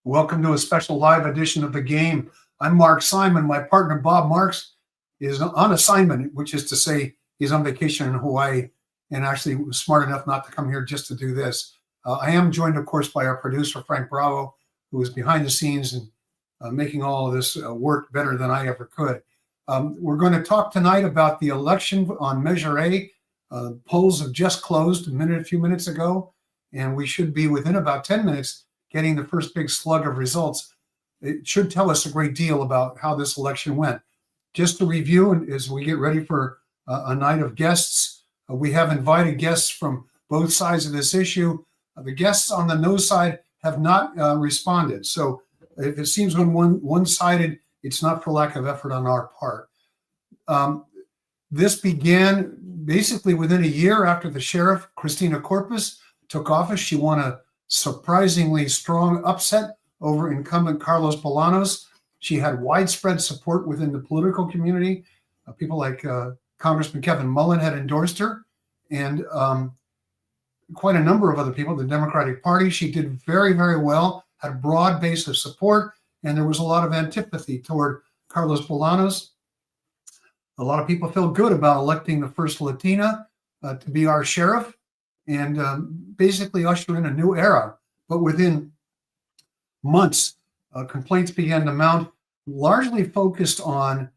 Welcome to a special live edition of The Game. I'm Mark Simon. My partner, Bob Marks, is on assignment, which is to say he's on vacation in Hawaii and actually was smart enough not to come here just to do this. I am joined, of course, by our producer, Frank Bravo, who is behind the scenes and making all of this work better than I ever could. We're going to talk tonight about the election on Measure A. Polls have just closed a few minutes ago, and we should be within about 10 minutes getting the first big slug of results. It should tell us a great deal about how this election went. Just to review, and as we get ready for a night of guests, we have invited guests from both sides of this issue. The guests on the no side have not responded. So if it seems one-sided, it's not for lack of effort on our part. This began basically within a year after the sheriff, Christina Corpus, took office. She won a surprisingly strong upset over incumbent Carlos Bolanos. She had widespread support within the political community. People like Congressman Kevin Mullen had endorsed her, and quite a number of other people, the Democratic Party. She did very, very well, had a broad base of support, and there was a lot of antipathy toward Carlos Bolanos. A lot of people feel good about electing the first Latina to be our sheriff and basically usher in a new era. But within months, complaints began to mount, largely focused on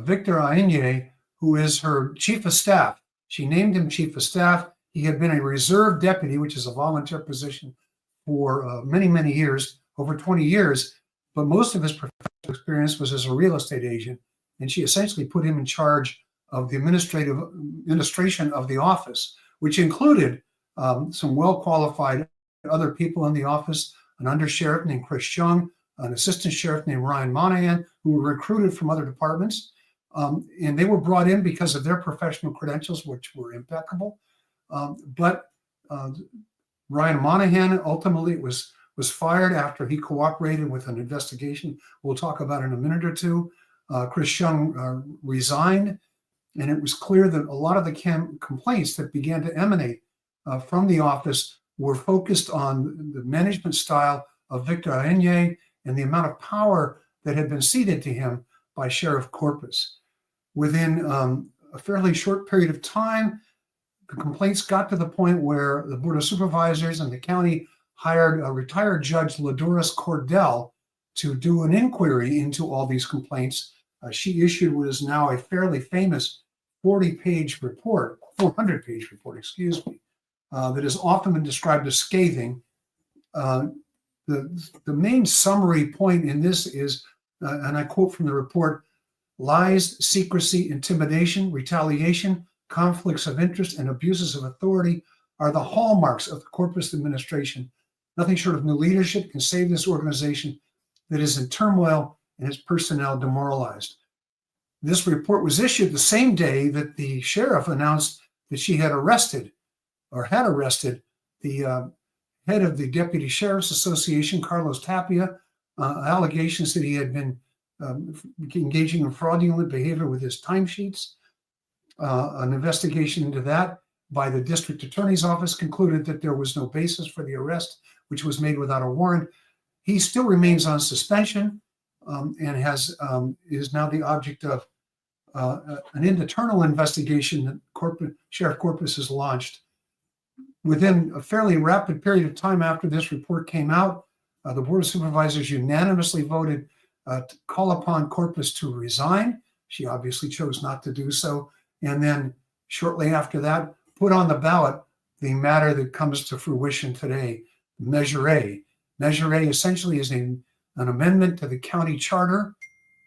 Victor Aine, who is her chief of staff. She named him chief of staff. He had been a reserve deputy, which is a volunteer position, for many, many years, over 20 years. But most of his professional experience was as a real estate agent. And she essentially put him in charge of the administration of the office, which included some well-qualified other people in the office, an undersheriff named Chris Young, an assistant sheriff named Ryan Monahan, who were recruited from other departments. And they were brought in because of their professional credentials, which were impeccable. But Ryan Monahan ultimately was fired after he cooperated with an investigation we'll talk about in a minute or two. Chris Young resigned, and it was clear that a lot of the complaints that began to emanate from the office were focused on the management style of Victor Aine and the amount of power that had been ceded to him by Sheriff Corpus. Within a fairly short period of time, the complaints got to the point where the Board of Supervisors and the county hired a retired judge, Ladoris Cordell, to do an inquiry into all these complaints. She issued what is now a fairly famous 400-page report, that has often been described as scathing. The main summary point in this is, and I quote from the report, lies, secrecy, intimidation, retaliation, conflicts of interest, and abuses of authority are the hallmarks of the Corpus administration. Nothing short of new leadership can save this organization that is in turmoil and its personnel demoralized. This report was issued the same day that the sheriff announced that she had arrested the head of the Deputy Sheriff's Association, Carlos Tapia, allegations that he had been engaging in fraudulent behavior with his timesheets. An investigation into that by the district attorney's office concluded that there was no basis for the arrest, which was made without a warrant. He still remains on suspension and is now the object of an internal investigation that Sheriff Corpus has launched. Within a fairly rapid period of time after this report came out, the Board of Supervisors unanimously voted to call upon Corpus to resign. She obviously chose not to do so. And then shortly after that, put on the ballot the matter that comes to fruition today, Measure A. Measure A essentially is an amendment to the county charter,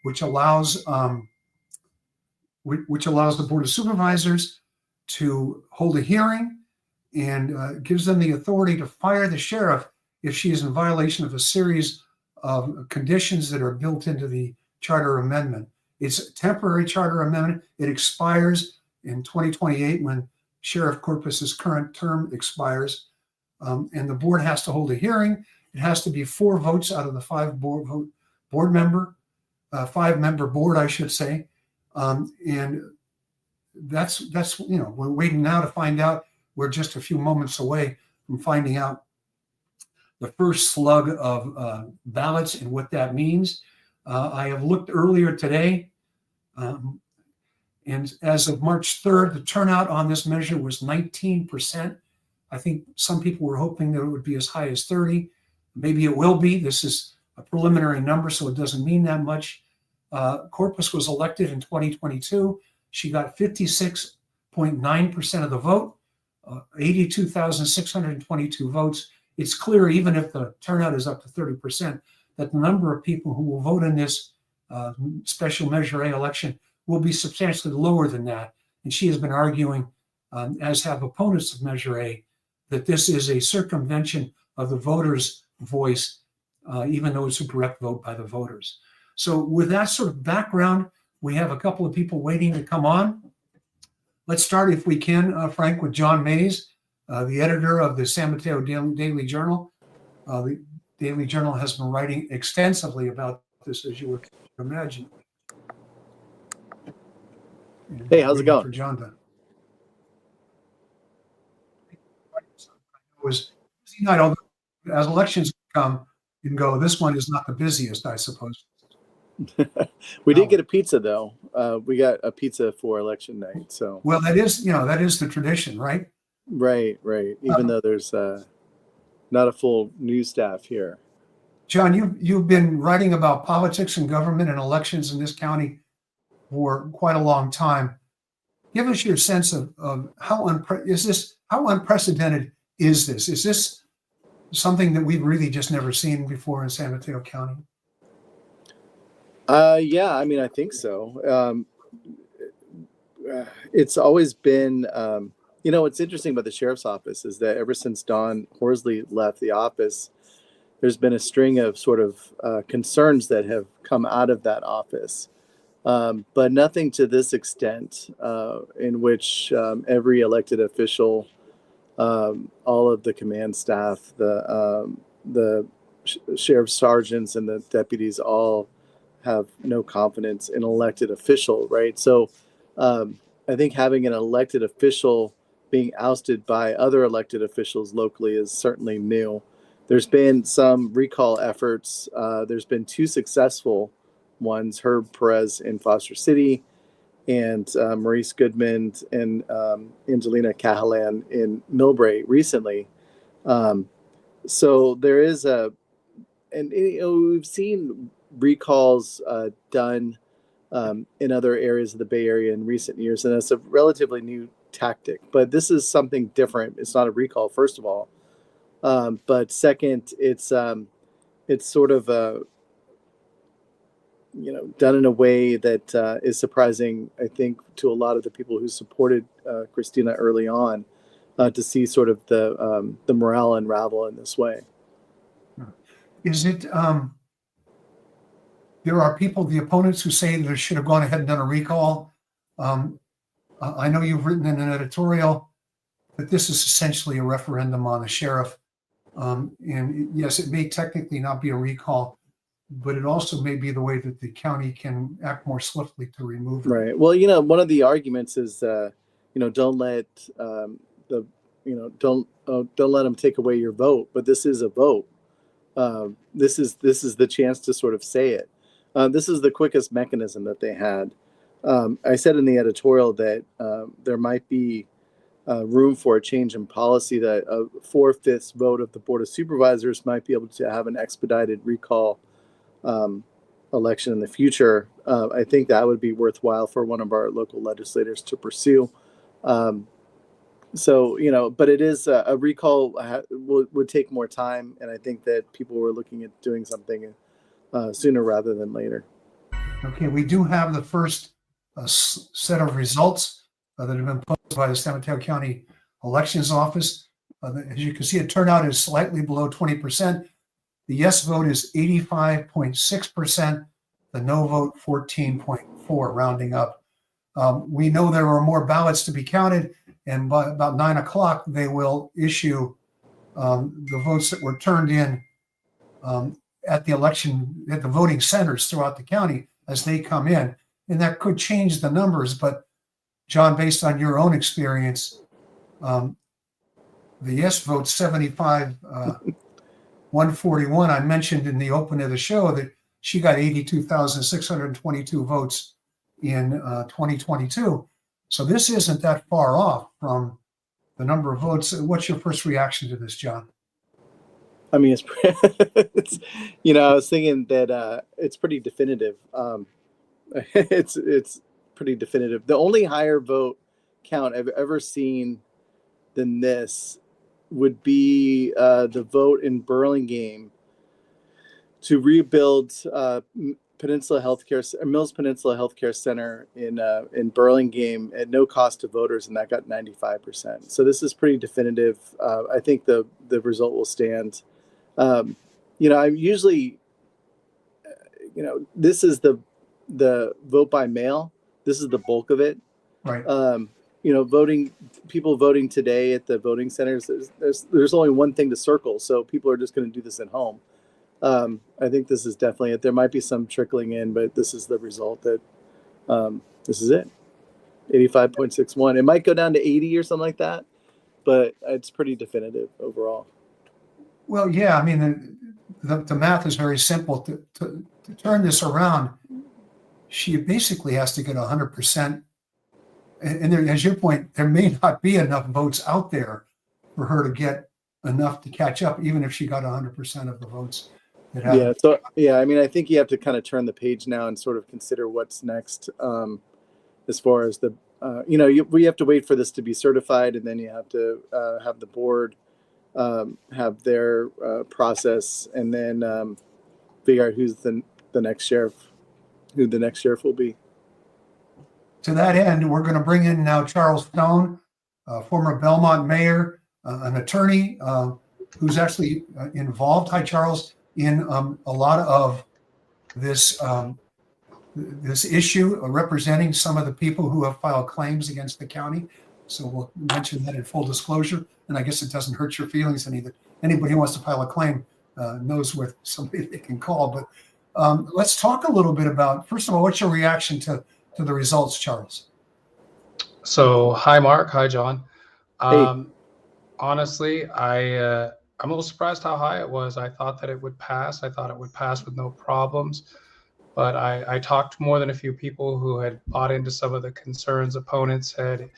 which allows the Board of Supervisors to hold a hearing and gives them the authority to fire the sheriff if she is in violation of a series of conditions that are built into the charter amendment. It's a temporary charter amendment. It expires in 2028 when Sheriff Corpus's current term expires, and the board has to hold a hearing. It has to be 4 votes out of the 5-member board, I should say, and that's we're waiting now to find out. We're just a few moments away from finding out the first slug of ballots and what that means. I have looked earlier today, and as of March 3rd, the turnout on this measure was 19%. I think some people were hoping that it would be as high as 30. Maybe it will be. This is a preliminary number, so it doesn't mean that much. Corpus was elected in 2022. She got 56.9% of the vote, 82,622 votes. It's clear, even if the turnout is up to 30%, that the number of people who will vote in this special Measure A election will be substantially lower than that. And she has been arguing, as have opponents of Measure A, that this is a circumvention of the voters' voice, even though it's a direct vote by the voters. So with that sort of background, we have a couple of people waiting to come on. Let's start, if we can, Frank, with Jon May, the editor of the San Mateo Daily Journal. The Daily Journal has been writing extensively about this, as you would imagine. Hey, how's it going? For John to... It was busy night, although as elections come and go, this one is not the busiest, I suppose. We did get a pizza, though. We got a pizza for election night. So well, that is the tradition, right? Right. Even though there's not a full news staff here. John, you've been writing about politics and government and elections in this county for quite a long time. Give us your sense of how unprecedented is this? Is this something that we've really just never seen before in San Mateo County? Yeah, I mean, I think so. It's always been, what's interesting about the sheriff's office is that ever since Don Horsley left the office, there's been a string of sort of concerns that have come out of that office, but nothing to this extent, in which every elected official, all of the command staff, the sheriff's sergeants and the deputies all have no confidence in an elected official, right? So I think having an elected official being ousted by other elected officials locally is certainly new. There's been some recall efforts. There's been two successful ones, Herb Perez in Foster City and Maurice Goodman and Angelina Cahalan in Millbrae recently. So there is we've seen recalls done in other areas of the Bay Area in recent years, and it's a relatively new tactic. But this is something different. It's not a recall, first of all, but second, it's sort of done in a way that is surprising, I think, to a lot of the people who supported Christina early on, to see sort of the morale unravel in this way. Is it? There are people, the opponents, who say that it should have gone ahead and done a recall. I know you've written in an editorial that this is essentially a referendum on the sheriff. And yes, it may technically not be a recall, but it also may be the way that the county can act more swiftly to remove it. Right. Well, one of the arguments is, don't let don't let them take away your vote. But this is a vote. This is the chance to sort of say it. This is the quickest mechanism that they had. I said in the editorial that there might be room for a change in policy, that a 4/5 vote of the Board of Supervisors might be able to have an expedited recall election in the future. I think that would be worthwhile for one of our local legislators to pursue. But it is a recall would take more time, and I think that people were looking at doing something sooner rather than later. Okay, we do have the first set of results that have been posted by the San Mateo County Elections Office. As you can see, the turnout is slightly below 20%. The yes vote is 85.6%. The no vote, 14.4%, rounding up. We know there are more ballots to be counted, and by about 9 o'clock, they will issue the votes that were turned in at the voting centers throughout the county as they come in. And that could change the numbers. But John, based on your own experience, the yes vote, 75 141. I mentioned in the open of the show that she got 82,622 votes in 2022. So this isn't that far off from the number of votes. What's your first reaction to this, John? I mean, it's I was thinking that it's pretty definitive. It's pretty definitive. The only higher vote count I've ever seen than this would be the vote in Burlingame to rebuild Mills Peninsula Healthcare Center in Burlingame at no cost to voters, and that got 95%. So this is pretty definitive. I think the result will stand. I'm usually, this is the vote by mail. This is the bulk of it. Right. People voting today at the voting centers, there's only one thing to circle. So people are just going to do this at home. I think this is definitely it. There might be some trickling in, but this is the result that this is it. 85.61. It might go down to 80 or something like that, but it's pretty definitive overall. Well, yeah, I mean, the math is very simple. To turn this around, she basically has to get 100%. And there, as your point, there may not be enough votes out there for her to get enough to catch up, even if she got 100% of the votes. I think you have to kind of turn the page now and sort of consider what's next, as far as the, we have to wait for this to be certified, and then you have to have the board have their process, and then figure out who's the next sheriff will be. To that end, we're going to bring in now Charles Stone, former Belmont mayor, an attorney who's actually involved. Hi, Charles. In a lot of this issue, representing some of the people who have filed claims against the county. So we'll mention that in full disclosure. And I guess it doesn't hurt your feelings any that anybody who wants to file a claim knows where somebody they can call. But let's talk a little bit about, first of all, what's your reaction to the results, Charles? So, hi, Mark. Hi, John. Hey. Honestly, I'm a little surprised how high it was. I thought that it would pass. I thought it would pass with no problems. But I talked to more than a few people who had bought into some of the concerns opponents had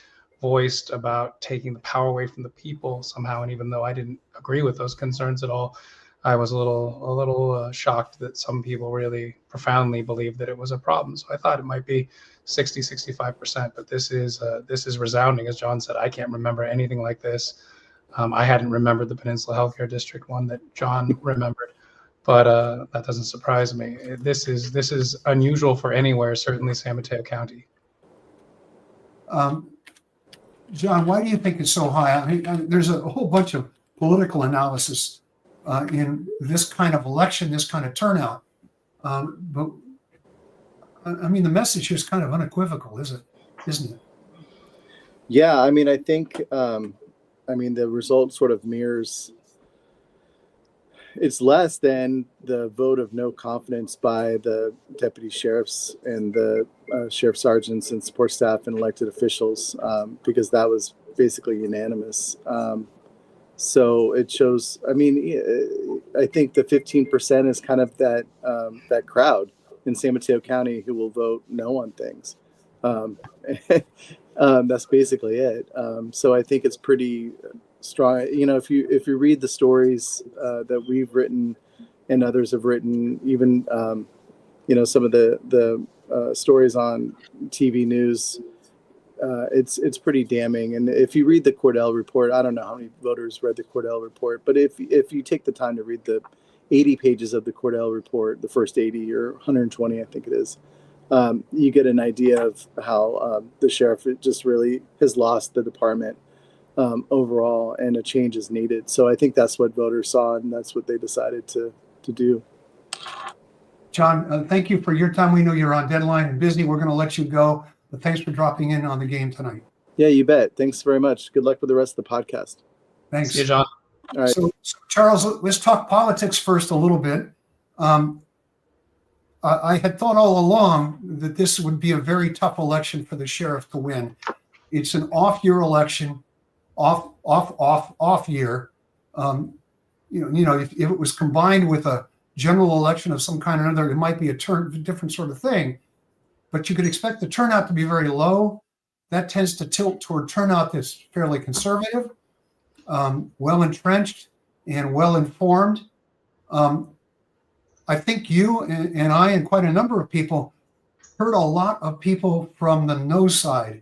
voiced about taking the power away from the people somehow. And even though I didn't agree with those concerns at all, I was a little shocked that some people really profoundly believed that it was a problem. So I thought it might be 65%, but this is resounding. As John said, I can't remember anything like this. I hadn't remembered the Peninsula Healthcare District one that John remembered, but that doesn't surprise me. This is unusual for anywhere, certainly San Mateo County. John, why do you think it's so high? I mean, there's a whole bunch of political analysis in this kind of election, this kind of turnout. But I mean, the message here is kind of unequivocal, isn't it? Yeah, I mean, I think, the result sort of mirrors, it's less than the vote of no confidence by the deputy sheriffs and the sheriff sergeants and support staff and elected officials, because that was basically unanimous. So it shows, I think the 15% is kind of that crowd in San Mateo County who will vote no on things. That's basically it. So I think it's pretty strong. If you read the stories that we've written and others have written, even some of the stories on TV news, it's pretty damning. And if you read the Cordell report, I don't know how many voters read the Cordell report, but if you take the time to read the 80 pages of the Cordell report, the first 80 or 120, I think it is, you get an idea of how the sheriff just really has lost the department overall, and a change is needed. So I think that's what voters saw, and that's what they decided to do. John, thank you for your time. We know you're on deadline and busy. We're going to let you go, but thanks for dropping in on the game tonight. Yeah, you bet. Thanks very much. Good luck with the rest of the podcast. Thanks. See you, John. All right. So Charles, let's talk politics first a little bit. I had thought all along that this would be a very tough election for the sheriff to win. It's an off-year election, off year. if it was combined with a general election of some kind or another, it might be a different sort of thing. But you could expect the turnout to be very low. That tends to tilt toward turnout that's fairly conservative, well entrenched, and well informed. I think you and I and quite a number of people heard a lot of people from the no side.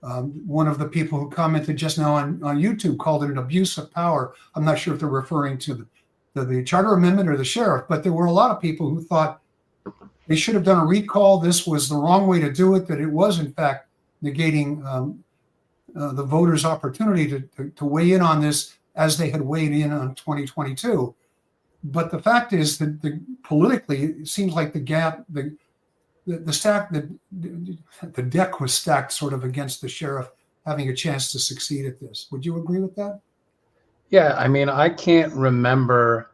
One of the people who commented just now on YouTube called it an abuse of power. I'm not sure if they're referring to the charter amendment or the sheriff, but there were a lot of people who thought they should have done a recall. This was the wrong way to do it, that it was, in fact, negating the voters' opportunity to weigh in on this as they had weighed in on 2022. But the fact is that politically, it seems like the deck was stacked sort of against the sheriff having a chance to succeed at this. Would you agree with that? Yeah, I mean, I can't remember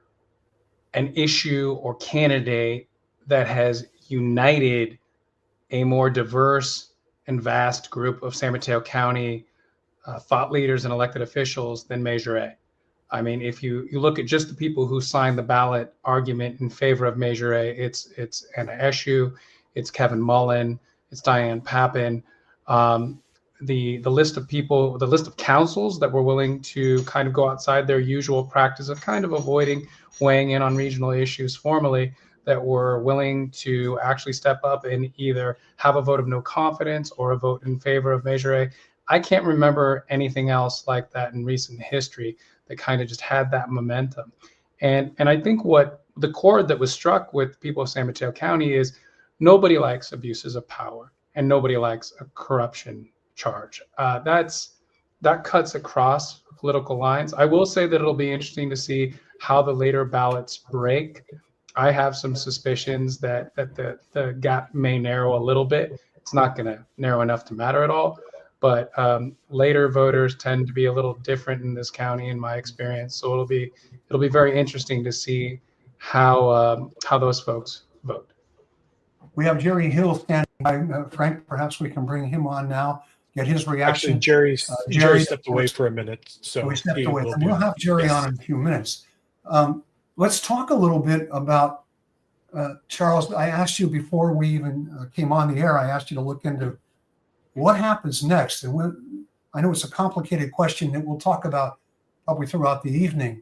an issue or candidate that has united a more diverse and vast group of San Mateo County thought leaders and elected officials than Measure A. I mean, if you look at just the people who signed the ballot argument in favor of Measure A, it's Anna Eshoo, it's Kevin Mullen, it's Diane Pappin. The list of people, the list of councils that were willing to kind of go outside their usual practice of kind of avoiding weighing in on regional issues formally, that were willing to actually step up and either have a vote of no confidence or a vote in favor of Measure A. I can't remember anything else like that in recent history that kind of just had that momentum. And I think what the chord that was struck with people of San Mateo County is nobody likes abuses of power and nobody likes a corruption charge. That cuts across political lines. I will say that it'll be interesting to see how the later ballots break. I have some suspicions that the gap may narrow a little bit. It's not going to narrow enough to matter at all, but later voters tend to be a little different in this county, in my experience. So it'll be very interesting to see how those folks vote. We have Jerry Hill standing by. Frank, perhaps we can bring him on now, get his reaction. Actually, Jerry stepped away for a minute, so we stepped away. We'll have Jerry on in a few minutes. Let's talk a little bit about Charles. I asked you before we even came on the air, I asked you to look into what happens next. And I know it's a complicated question that we'll talk about probably throughout the evening.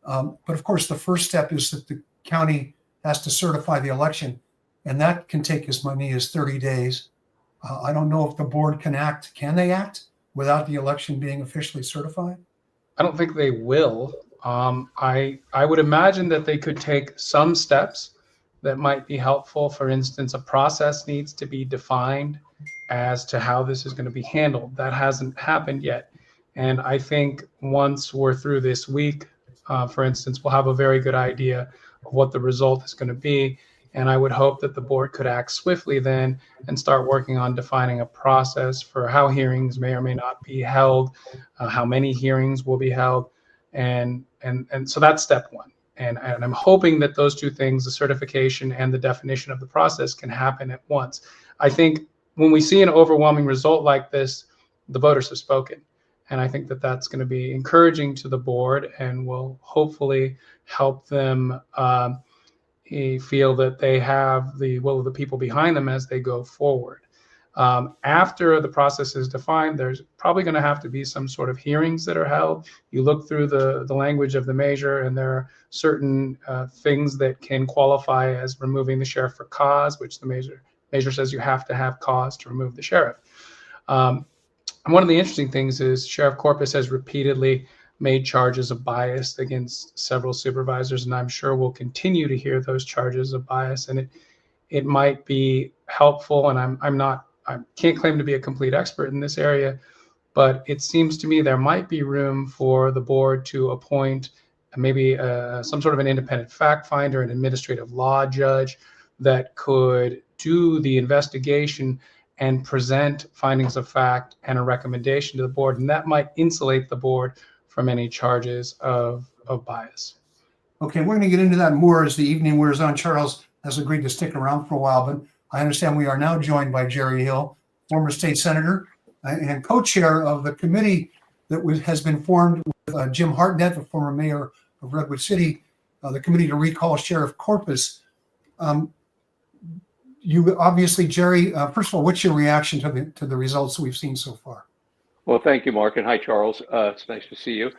But of course, the first step is that the county has to certify the election, and that can take as many as 30 days. I don't know if the board can act. Can they act without the election being officially certified? I don't think they will. I would imagine that they could take some steps that might be helpful. For instance, a process needs to be defined as to how this is going to be handled. That hasn't happened yet. And I think once we're through this week, for instance, we'll have a very good idea of what the result is going to be. And I would hope that the board could act swiftly then and start working on defining a process for how hearings may or may not be held, how many hearings will be held. And so that's step one. And I'm hoping that those two things, the certification and the definition of the process, can happen at once. I think when we see an overwhelming result like this, the voters have spoken. And I think that that's going to be encouraging to the board and will hopefully help them feel that they have the will of the people behind them as they go forward. After the process is defined, there's probably going to have to be some sort of hearings that are held. You look through the language of the measure, and there are certain things that can qualify as removing the sheriff for cause, which the measure says you have to have cause to remove the sheriff. And one of the interesting things is Sheriff Corpus has repeatedly made charges of bias against several supervisors, and I'm sure we'll continue to hear those charges of bias. And it might be helpful, and I can't claim to be a complete expert in this area, but it seems to me there might be room for the board to appoint maybe some sort of an independent fact finder, an administrative law judge that could do the investigation and present findings of fact and a recommendation to the board. And that might insulate the board from any charges of bias. Okay, we're going to get into that more as the evening wears on. Charles has agreed to stick around for a while, but I understand we are now joined by Jerry Hill, former state senator and co-chair of the committee that has been formed with Jim Hartnett, the former mayor of Redwood City, the committee to recall Sheriff Corpus. You obviously, Jerry, first of all, what's your reaction to the results we've seen so far? Well, thank you, Mark, and hi, Charles. It's nice to see you.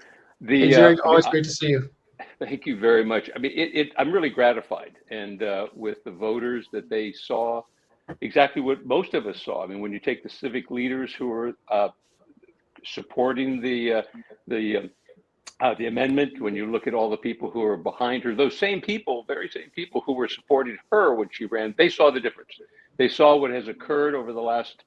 Hey, Jerry, always great to see you. Thank you very much. I mean, I'm really gratified, and with the voters that they saw exactly what most of us saw. I mean, when you take the civic leaders who are supporting the amendment, when you look at all the people who are behind her, those same people, very same people who were supporting her when she ran, they saw the difference. They saw what has occurred over the last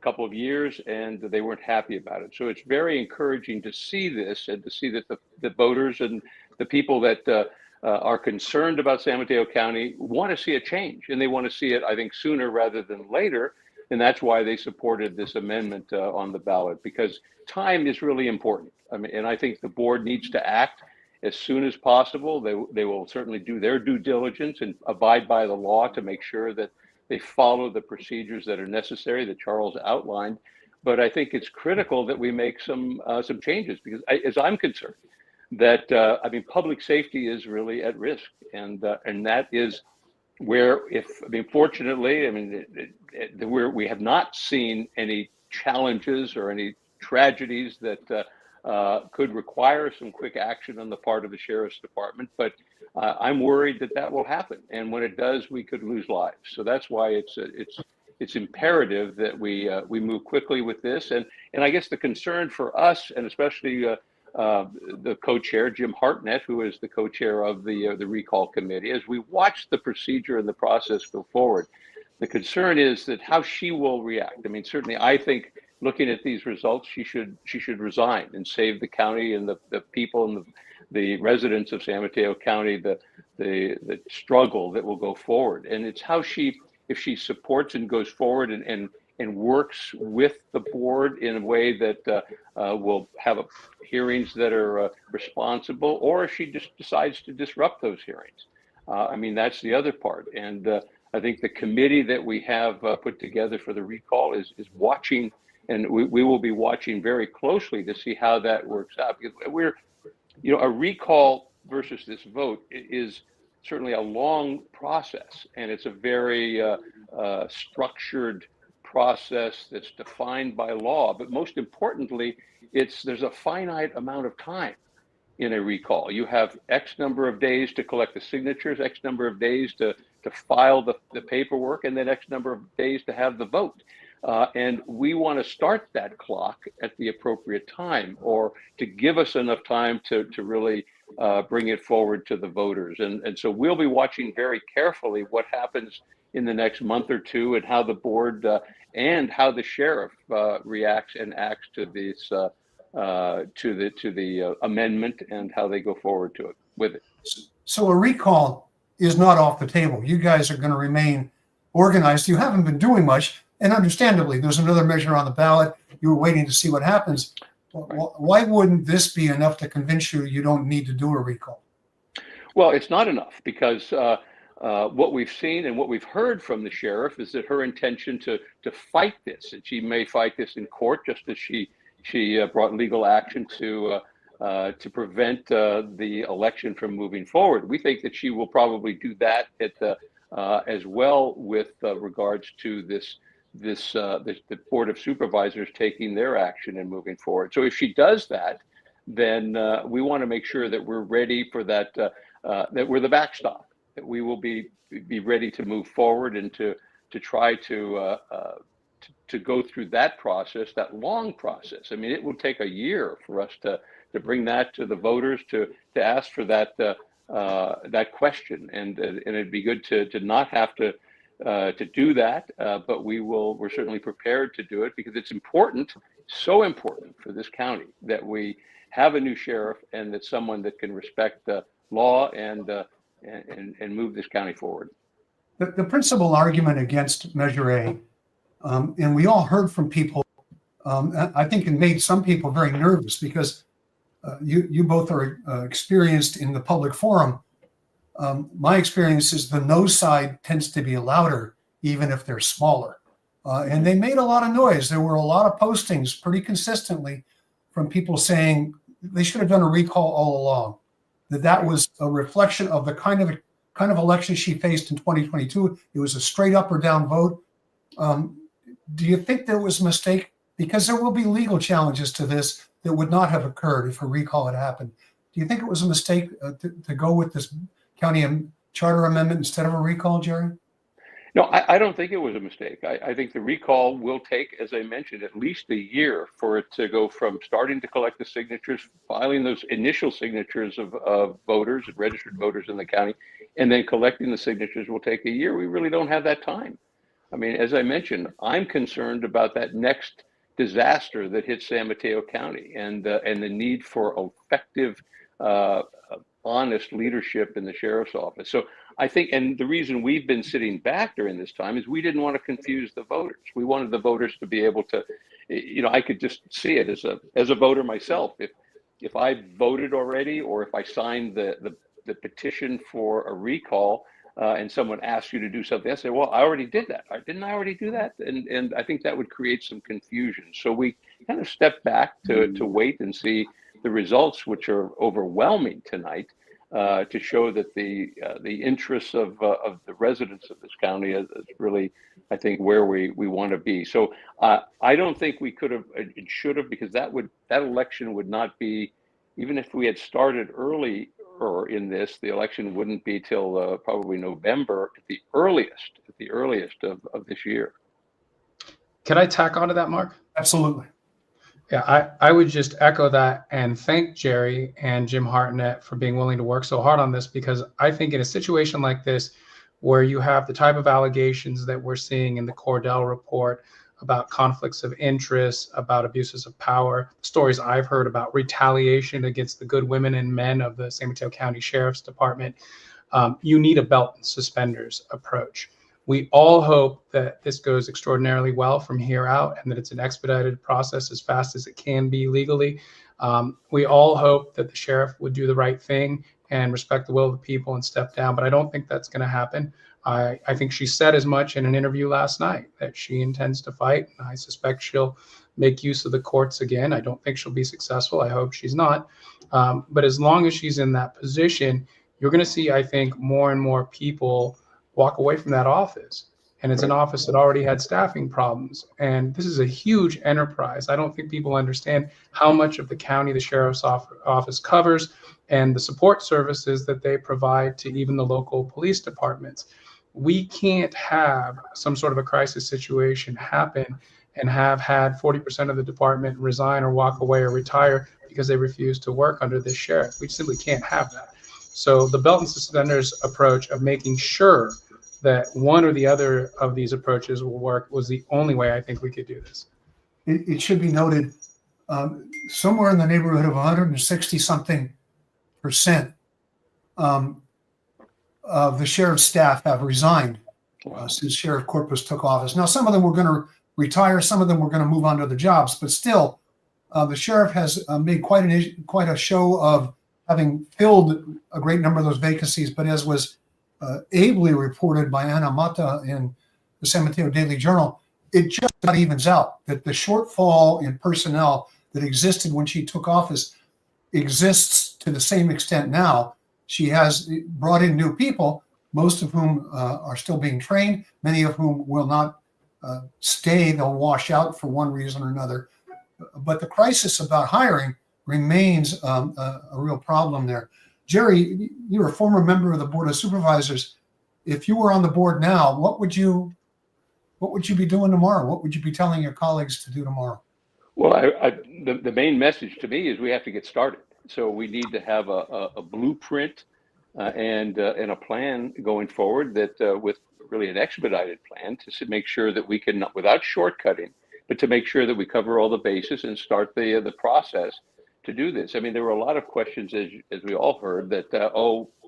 couple of years, and they weren't happy about it. So it's very encouraging to see this and to see that the voters and the people that are concerned about San Mateo County want to see a change, and they want to see it, I think, sooner rather than later. And that's why they supported this amendment on the ballot, because time is really important. I mean, and I think the board needs to act as soon as possible. They will certainly do their due diligence and abide by the law to make sure that they follow the procedures that are necessary that Charles outlined. But I think it's critical that we make some changes, because as I'm concerned, that I mean, public safety is really at risk, and that is where, fortunately, I mean, we have not seen any challenges or any tragedies that could require some quick action on the part of the sheriff's department, but I'm worried that will happen, and when it does, we could lose lives. So that's why it's imperative that we move quickly with this, and I guess the concern for us, and especially the co-chair Jim Hartnett, who is the co-chair of the recall committee, as we watch the procedure and the process go forward, the concern is that how she will react. I mean, certainly, I think, looking at these results, she should resign and save the county and the people and the residents of San Mateo County the struggle that will go forward. And it's how if she supports and goes forward and works with the board in a way that will have hearings that are responsible, or if she just decides to disrupt those hearings. I mean, that's the other part. And I think the committee that we have put together for the recall is watching, and we will be watching very closely to see how that works out. Because a recall versus this vote is certainly a long process, and it's a very structured process that's defined by law. But most importantly, there's a finite amount of time in a recall. You have X number of days to collect the signatures, X number of days to file the paperwork, and then X number of days to have the vote. And we want to start that clock at the appropriate time, or to give us enough time to really bring it forward to the voters. And so we'll be watching very carefully what happens in the next month or two, and how the board and how the sheriff reacts and acts to this to the amendment, and how they go forward with it. So a recall is not off the table. You guys are going to remain organized. You haven't been doing much, and understandably, there's another measure on the ballot. You were waiting to see what happens. Why wouldn't this be enough to convince you don't need to do a recall? Well, it's not enough, because what we've seen and what we've heard from the sheriff is that her intention to fight this, and she may fight this in court, just as she brought legal action to prevent the election from moving forward. We think that she will probably do that as well with regards to the Board of Supervisors taking their action and moving forward. So if she does that, then we want to make sure that we're ready for that, that we're the backstop, that we will be ready to move forward and to try to go through that process, that long process. I mean, it will take a year for us to bring that to the voters, to ask for that question, and it'd be good to not have to do that, but we're certainly prepared to do it, because it's important, so important for this county that we have a new sheriff, and that someone that can respect the law and move this county forward. The principal argument against Measure A, and we all heard from people, I think it made some people very nervous, because you both are experienced in the public forum. My experience is the no side tends to be louder, even if they're smaller. And they made a lot of noise. There were a lot of postings pretty consistently from people saying they should have done a recall all along. that was a reflection of the kind of election she faced in 2022. It was a straight up or down vote. Do you think there was a mistake? Because there will be legal challenges to this that would not have occurred if a recall had happened. Do you think it was a mistake to go with this county charter amendment instead of a recall, Jerry? No, I don't think it was a mistake. I think the recall will take, as I mentioned, at least a year for it to go from starting to collect the signatures, filing those initial signatures of voters and registered voters in the county, and then collecting the signatures will take a year. We really don't have that time. I mean, as I mentioned, I'm concerned about that next disaster that hits San Mateo County and the need for effective, honest leadership in the sheriff's office. So I think, and the reason we've been sitting back during this time is we didn't want to confuse the voters. We wanted the voters to be able to, I could just see it as a voter myself. If I voted already, or if I signed the petition for a recall, and someone asks you to do something, I say, well, I already did that. Didn't I already do that? And I think that would create some confusion. So we kind of stepped back to wait and see the results, which are overwhelming tonight, to show that the interests of the residents of this county is really, I think, where we want to be. So I don't think we could have, it should have, because that election would not be, even if we had started early or in this, the election wouldn't be till probably November at the earliest of this year. Can I tack onto that, Mark? Absolutely. Yeah, I would just echo that and thank Jerry and Jim Hartnett for being willing to work so hard on this, because I think in a situation like this, where you have the type of allegations that we're seeing in the Cordell report about conflicts of interest, about abuses of power, stories I've heard about retaliation against the good women and men of the San Mateo County Sheriff's Department, you need a belt and suspenders approach. We all hope that this goes extraordinarily well from here out and that it's an expedited process as fast as it can be legally. We all hope that the sheriff would do the right thing and respect the will of the people and step down, but I don't think that's going to happen. I think she said as much in an interview last night that she intends to fight. I suspect she'll make use of the courts again. I don't think she'll be successful. I hope she's not. But as long as she's in that position, you're going to see, I think, more and more people walk away from that office. And it's an office that already had staffing problems. And this is a huge enterprise. I don't think people understand how much of the county the sheriff's office covers and the support services that they provide to even the local police departments. We can't have some sort of a crisis situation happen and have had 40% of the department resign or walk away or retire because they refuse to work under this sheriff. We simply can't have that. So the belt and suspenders approach of making sure that one or the other of these approaches will work was the only way I think we could do this. It should be noted, somewhere in the neighborhood of 160-something% of the sheriff's staff have resigned since Sheriff Corpus took office. Now, some of them were going to retire, some of them were going to move on to other jobs, but still, the sheriff has made quite a show of having filled a great number of those vacancies. But as was ably reported by Anna Mata in the San Mateo Daily Journal, it just about evens out, that the shortfall in personnel that existed when she took office exists to the same extent now. She has brought in new people, most of whom are still being trained, many of whom will not stay. They'll wash out for one reason or another. But the crisis about hiring remains a real problem there. Jerry, you're a former member of the Board of Supervisors. If you were on the board now, what would you be doing tomorrow? What would you be telling your colleagues to do tomorrow? Well, the main message to me is we have to get started. So we need to have a blueprint and a plan going forward that with really an expedited plan to make sure that we can, without shortcutting, but to make sure that we cover all the bases and start the process to do this. I mean, there were a lot of questions, as we all heard, that,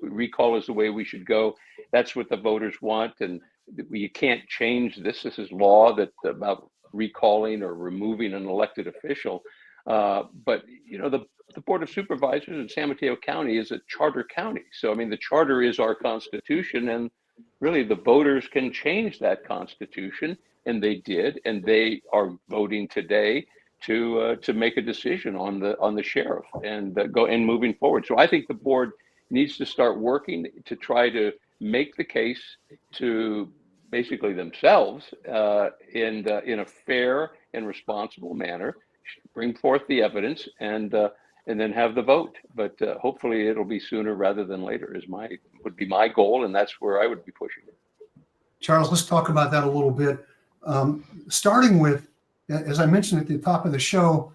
recall is the way we should go. That's what the voters want. And you can't change this. This is law that about recalling or removing an elected official. But, the Board of Supervisors in San Mateo County is a charter county. So, I mean, the charter is our constitution, and really the voters can change that constitution. And they did, and they are voting today to make a decision on the sheriff and moving forward. So I think the board needs to start working to try to make the case to basically themselves in a fair and responsible manner, bring forth the evidence, and then have the vote. But hopefully it'll be sooner rather than later would be my goal, and that's where I would be pushing it. Charles, let's talk about that a little bit. Starting with, as I mentioned at the top of the show,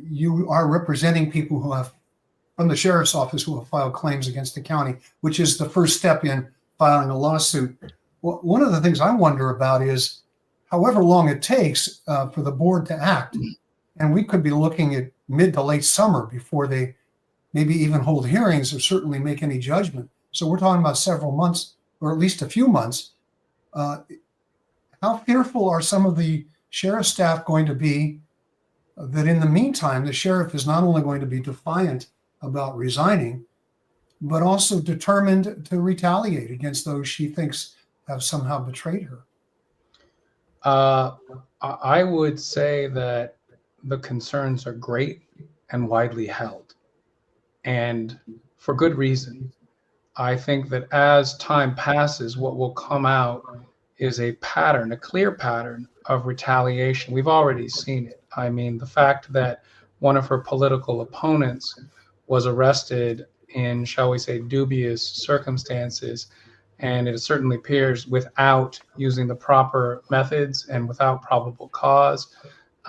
you are representing people who have, from the sheriff's office, who have filed claims against the county, which is the first step in filing a lawsuit. Well, one of the things I wonder about is however long it takes for the board to act, and we could be looking at mid to late summer before they maybe even hold hearings or certainly make any judgment. So we're talking about several months, or at least a few months. How fearful are some of the sheriff's staff going to be that in the meantime, the sheriff is not only going to be defiant about resigning, but also determined to retaliate against those she thinks have somehow betrayed her? I would say that the concerns are great and widely held, and for good reason. I think that as time passes, what will come out is a pattern, a clear pattern of retaliation. We've already seen it. I mean, the fact that one of her political opponents was arrested in, shall we say, dubious circumstances, and it certainly appears without using the proper methods and without probable cause.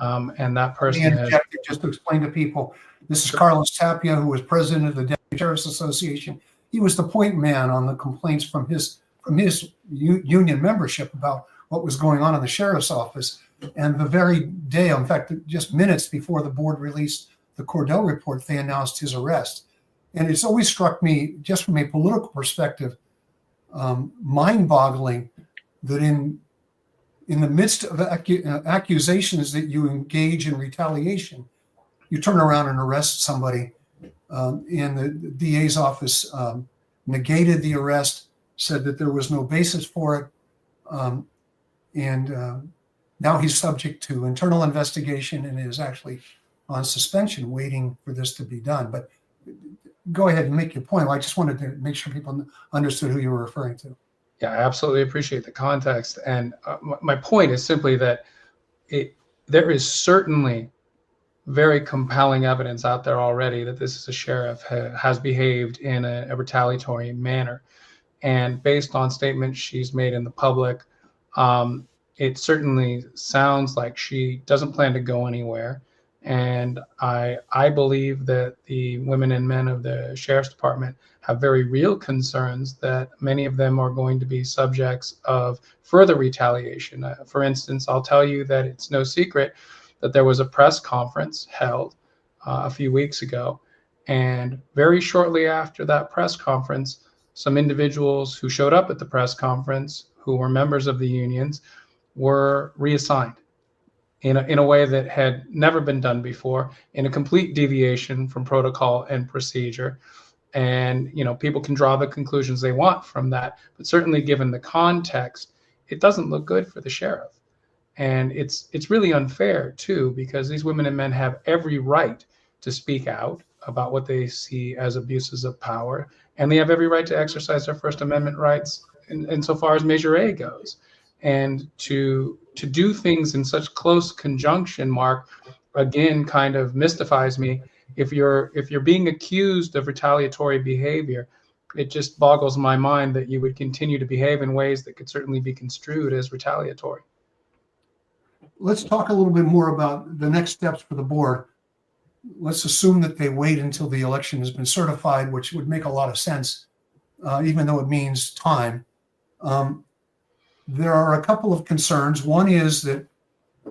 And that person has... Just to explain to people, this is Carlos Tapia, who was president of the Deputy Sheriff's Association. He was the point man on the complaints from his union membership about what was going on in the sheriff's office. And the very day, in fact, just minutes before the board released the Cordell report, they announced his arrest. And it's always struck me, just from a political perspective, mind-boggling that in the midst of accusations that you engage in retaliation, you turn around and arrest somebody. And the DA's office negated the arrest, said that there was no basis for it. And now he's subject to internal investigation and is actually on suspension waiting for this to be done. But go ahead and make your point. I just wanted to make sure people understood who you were referring to. Yeah, I absolutely appreciate the context. And my point is simply that there is certainly very compelling evidence out there already that this is a sheriff has behaved in a retaliatory manner. And based on statements she's made in the public, it certainly sounds like she doesn't plan to go anywhere. And I believe that the women and men of the sheriff's department have very real concerns that many of them are going to be subjects of further retaliation. For instance, I'll tell you that it's no secret that there was a press conference held a few weeks ago. And very shortly after that press conference, some individuals who showed up at the press conference, who were members of the unions, were reassigned in a way that had never been done before, in a complete deviation from protocol and procedure. And, you know, people can draw the conclusions they want from that, but certainly given the context, it doesn't look good for the sheriff. And it's really unfair too, because these women and men have every right to speak out about what they see as abuses of power, and they have every right to exercise their First Amendment rights insofar as Measure A goes. And to do things in such close conjunction, Mark, again, kind of mystifies me. If you're being accused of retaliatory behavior, it just boggles my mind that you would continue to behave in ways that could certainly be construed as retaliatory. Let's talk a little bit more about the next steps for the board. Let's assume that they wait until the election has been certified, which would make a lot of sense, even though it means time. There are a couple of concerns. One is that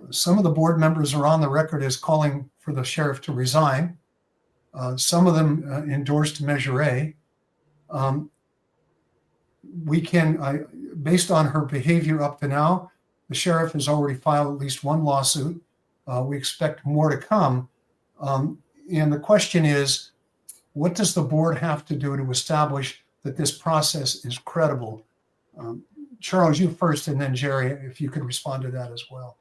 some of the board members are on the record as calling for the sheriff to resign. Some of them endorsed Measure A. Based on her behavior up to now, the sheriff has already filed at least one lawsuit. We expect more to come. And the question is, what does the board have to do to establish that this process is credible? Charles, you first, and then Jerry, if you could respond to that as well.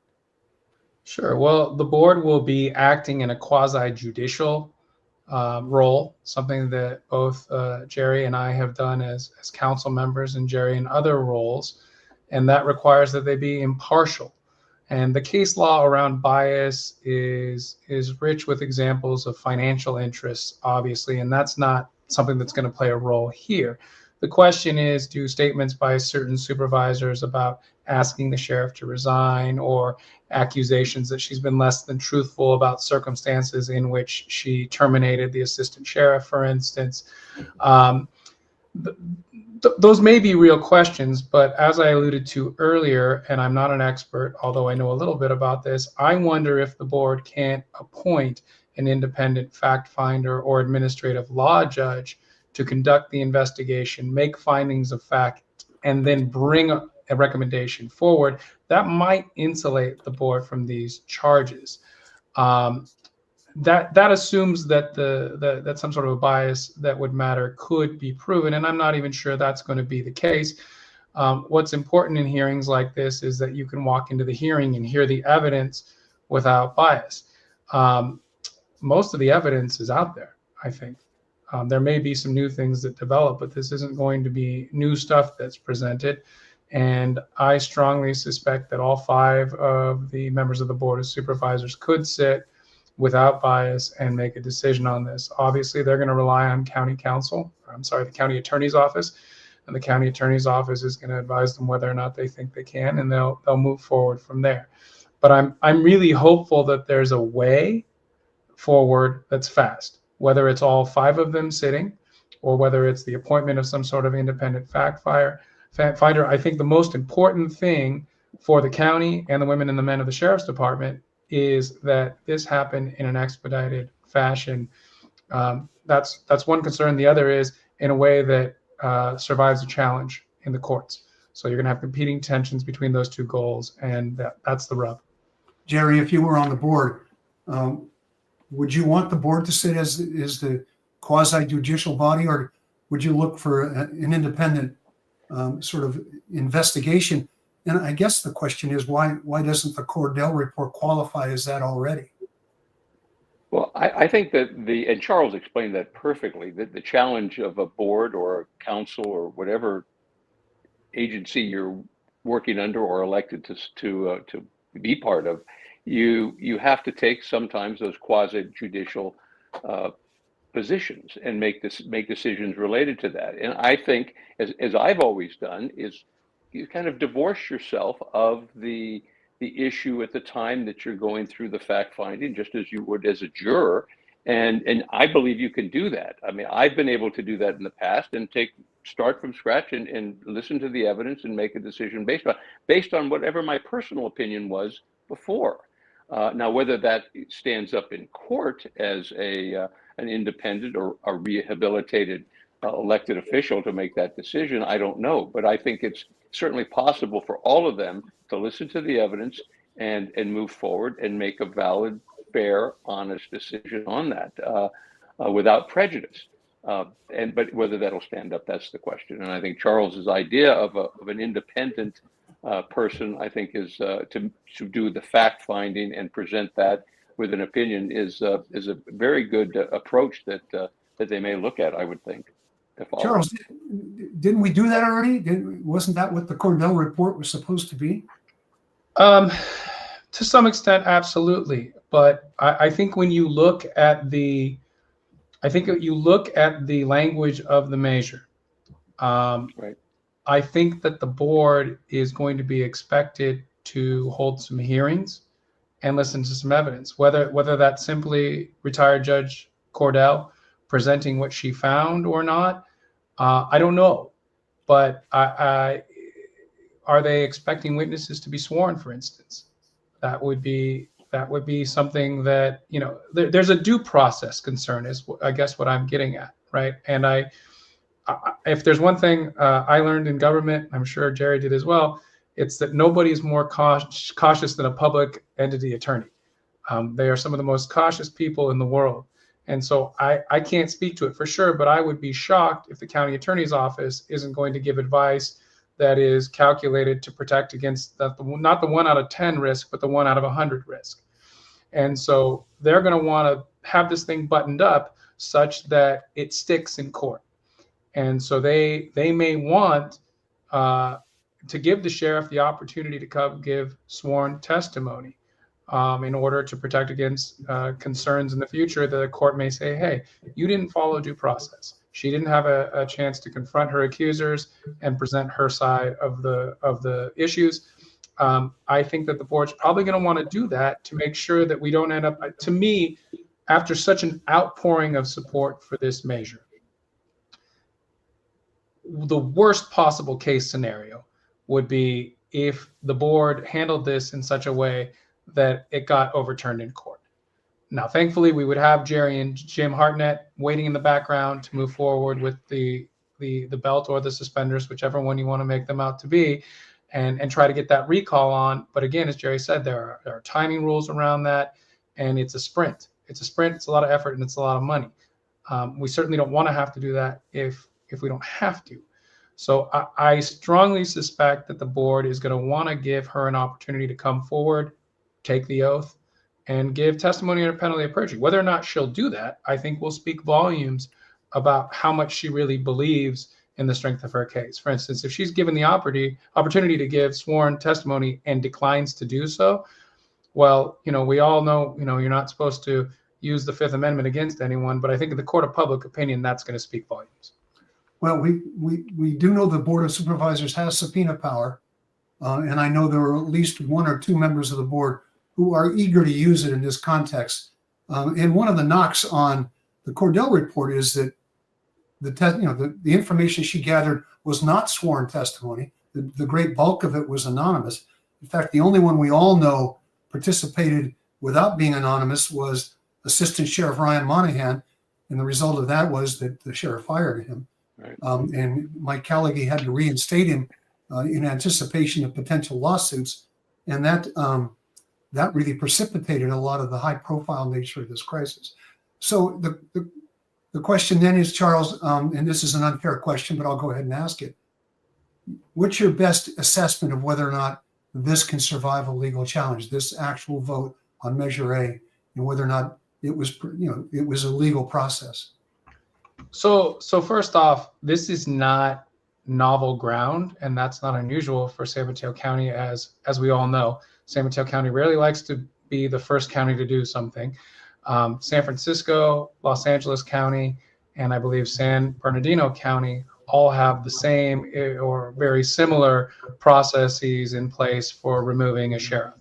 Sure. Well, the board will be acting in a quasi-judicial role, something that both Jerry and I have done as council members, and Jerry in other roles, and that requires that they be impartial. And the case law around bias is rich with examples of financial interests, obviously, and that's not something that's going to play a role here. The question is, do statements by certain supervisors about asking the sheriff to resign, or accusations that she's been less than truthful about circumstances in which she terminated the assistant sheriff, for instance, those may be real questions, but as I alluded to earlier, and I'm not an expert, although I know a little bit about this, I wonder if the board can't appoint an independent fact finder or administrative law judge to conduct the investigation, make findings of fact, and then bring a recommendation forward. That might insulate the board from these charges. That assumes that that some sort of a bias that would matter could be proven, and I'm not even sure that's going to be the case. What's important in hearings like this is that you can walk into the hearing and hear the evidence without bias. Most of the evidence is out there, I think. There may be some new things that develop, but this isn't going to be new stuff that's presented. And I strongly suspect that all 5 of the members of the Board of Supervisors could sit without bias and make a decision on this. Obviously, they're going to rely on the county attorney's office, and the county attorney's office is going to advise them whether or not they think they can, and they'll move forward from there. But I'm really hopeful that there's a way forward that's fast, whether it's all 5 of them sitting, or whether it's the appointment of some sort of independent fact finder. I think the most important thing for the county and the women and the men of the sheriff's department is that this happen in an expedited fashion. That's one concern. The other is in a way that survives a challenge in the courts. So you're going to have competing tensions between those 2 goals, and that's the rub. Jerry, if you were on the board, would you want the board to sit as the quasi-judicial body, or would you look for an independent sort of investigation? And I guess the question is, why doesn't the Cordell report qualify as that already? Well, I think that and Charles explained that perfectly, that the challenge of a board or a council or whatever agency you're working under or elected to be part of, you have to take sometimes those quasi-judicial positions and make decisions related to that. And I think, as I've always done, is you kind of divorce yourself of the issue at the time that you're going through the fact finding, just as you would as a juror. And I believe you can do that. I mean, I've been able to do that in the past and start from scratch and listen to the evidence and make a decision based on whatever my personal opinion was before. Now, whether that stands up in court as an independent or a rehabilitated elected official to make that decision, I don't know. But I think it's certainly possible for all of them to listen to the evidence and move forward and make a valid, fair, honest decision on that without prejudice. But whether that'll stand up, that's the question. And I think Charles's idea of an independent person, I think, is to do the fact finding and present that with an opinion is a very good approach that they may look at, I would think. Charles, didn't we do that already? Wasn't that what the Cordell report was supposed to be? To some extent, absolutely. But I think when you look at the language of the measure, right. I think that the board is going to be expected to hold some hearings and listen to some evidence, whether that's simply retired Judge Cordell presenting what she found or not. I don't know, but are they expecting witnesses to be sworn, for instance? That would be something that, there's a due process concern is I guess what I'm getting at, right? And if there's one thing I learned in government, I'm sure Jerry did as well, it's that nobody's more cautious than a public entity attorney. They are some of the most cautious people in the world. And so I can't speak to it for sure, but I would be shocked if the county attorney's office isn't going to give advice that is calculated to protect against not the 1 out of 10 risk, but the 1 out of 100 risk. And so they're going to want to have this thing buttoned up such that it sticks in court. And so they may want to give the sheriff the opportunity to come give sworn testimony in order to protect against concerns in the future that the court may say, hey, you didn't follow due process. She didn't have a chance to confront her accusers and present her side of the issues. I think that the board's probably going to want to do that to make sure that we don't end up, to me, after such an outpouring of support for this measure, the worst possible case scenario would be if the board handled this in such a way that it got overturned in court. Now, thankfully, we would have Jerry and Jim Hartnett waiting in the background to move forward with the belt or the suspenders, whichever one you want to make them out to be, and try to get that recall on. But again, as Jerry said, there are timing rules around that, and it's a sprint. It's a sprint. It's a lot of effort, and it's a lot of money. We certainly don't want to have to do that if we don't have to. So I strongly suspect that the board is going to want to give her an opportunity to come forward, take the oath, and give testimony under penalty of perjury. Whether or not she'll do that, I think will speak volumes about how much she really believes in the strength of her case. For instance, if she's given the opportunity to give sworn testimony and declines to do so, well, we all know, you're not supposed to use the Fifth Amendment against anyone, but I think in the court of public opinion, that's going to speak volumes. Well, we do know the Board of Supervisors has subpoena power, and I know there are at least one or two members of the board who are eager to use it in this context. And one of the knocks on the Cordell report is that the information she gathered was not sworn testimony. The great bulk of it was anonymous. In fact, the only one we all know participated without being anonymous was Assistant Sheriff Ryan Monahan, and the result of that was that the sheriff fired him. Right. And Mike Callaghy had to reinstate him in anticipation of potential lawsuits, and that really precipitated a lot of the high-profile nature of this crisis. So the question then is, Charles, and this is an unfair question, but I'll go ahead and ask it. What's your best assessment of whether or not this can survive a legal challenge, this actual vote on Measure A, and whether or not it was a legal process? So first off, this is not novel ground, and that's not unusual for San Mateo County, as we all know. San Mateo County rarely likes to be the first county to do something. San Francisco, Los Angeles County, and I believe San Bernardino County all have the same or very similar processes in place for removing a sheriff.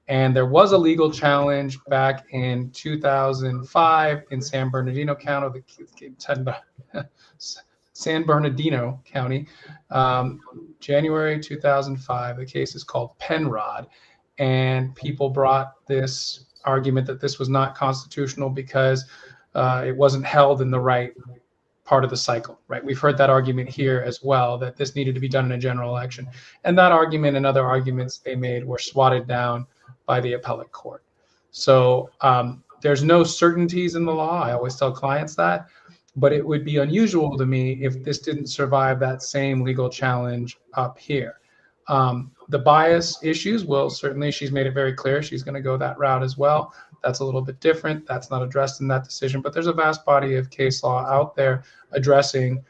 And there was a legal challenge back in 2005 in San Bernardino County, January 2005. The case is called Penrod, and people brought this argument that this was not constitutional because it wasn't held in the right part of the cycle, right? We've heard that argument here as well, that this needed to be done in a general election. And that argument and other arguments they made were swatted down by the appellate court. So there's no certainties in the law. I always tell clients that, but it would be unusual to me if this didn't survive that same legal challenge up here. The bias issues, well, certainly she's made it very clear she's going to go that route as well. That's a little bit different. That's not addressed in that decision, but there's a vast body of case law out there addressing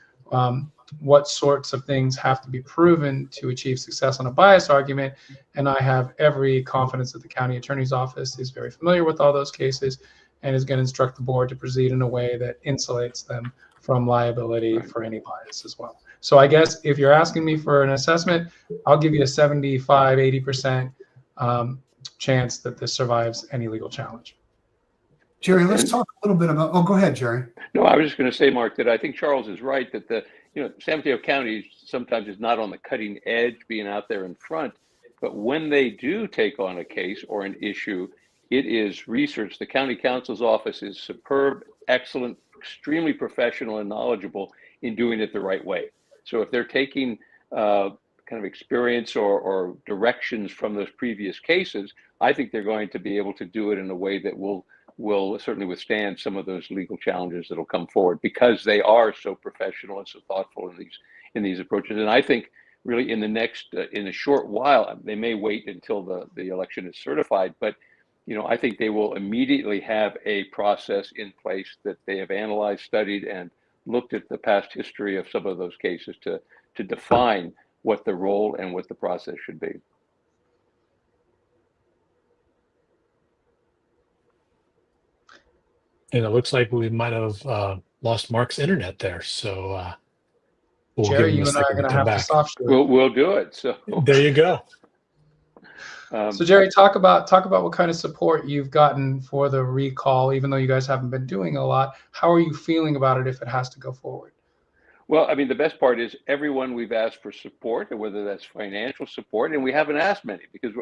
what sorts of things have to be proven to achieve success on a bias argument. And I have every confidence that the county attorney's office is very familiar with all those cases and is going to instruct the board to proceed in a way that insulates them from liability for any bias as well. So I guess if you're asking me for an assessment, I'll give you a 75, 80% chance that this survives any legal challenge. Jerry, let's talk a little bit about, oh, go ahead, Jerry. No, I was just going to say, Mark, that I think Charles is right that San Mateo County sometimes is not on the cutting edge being out there in front, but when they do take on a case or an issue, it is research. The county counsel's office is superb, excellent, extremely professional and knowledgeable in doing it the right way. So if they're taking kind of experience or directions from those previous cases, I think they're going to be able to do it in a way that will certainly withstand some of those legal challenges that'll come forward, because they are so professional and so thoughtful in these approaches. And I think really in a short while, they may wait until the election is certified, but I think they will immediately have a process in place that they have analyzed, studied, and looked at the past history of some of those cases to define what the role and what the process should be. And it looks like we might have lost Mark's internet there. So we'll give Jerry, him you a and I are second going to to come have to back. soft shoe it. We'll do it. So There you go. So Jerry, talk about what kind of support you've gotten for the recall, even though you guys haven't been doing a lot. How are you feeling about it if it has to go forward? Well, I mean, the best part is everyone we've asked for support, and whether that's financial support, and we haven't asked many because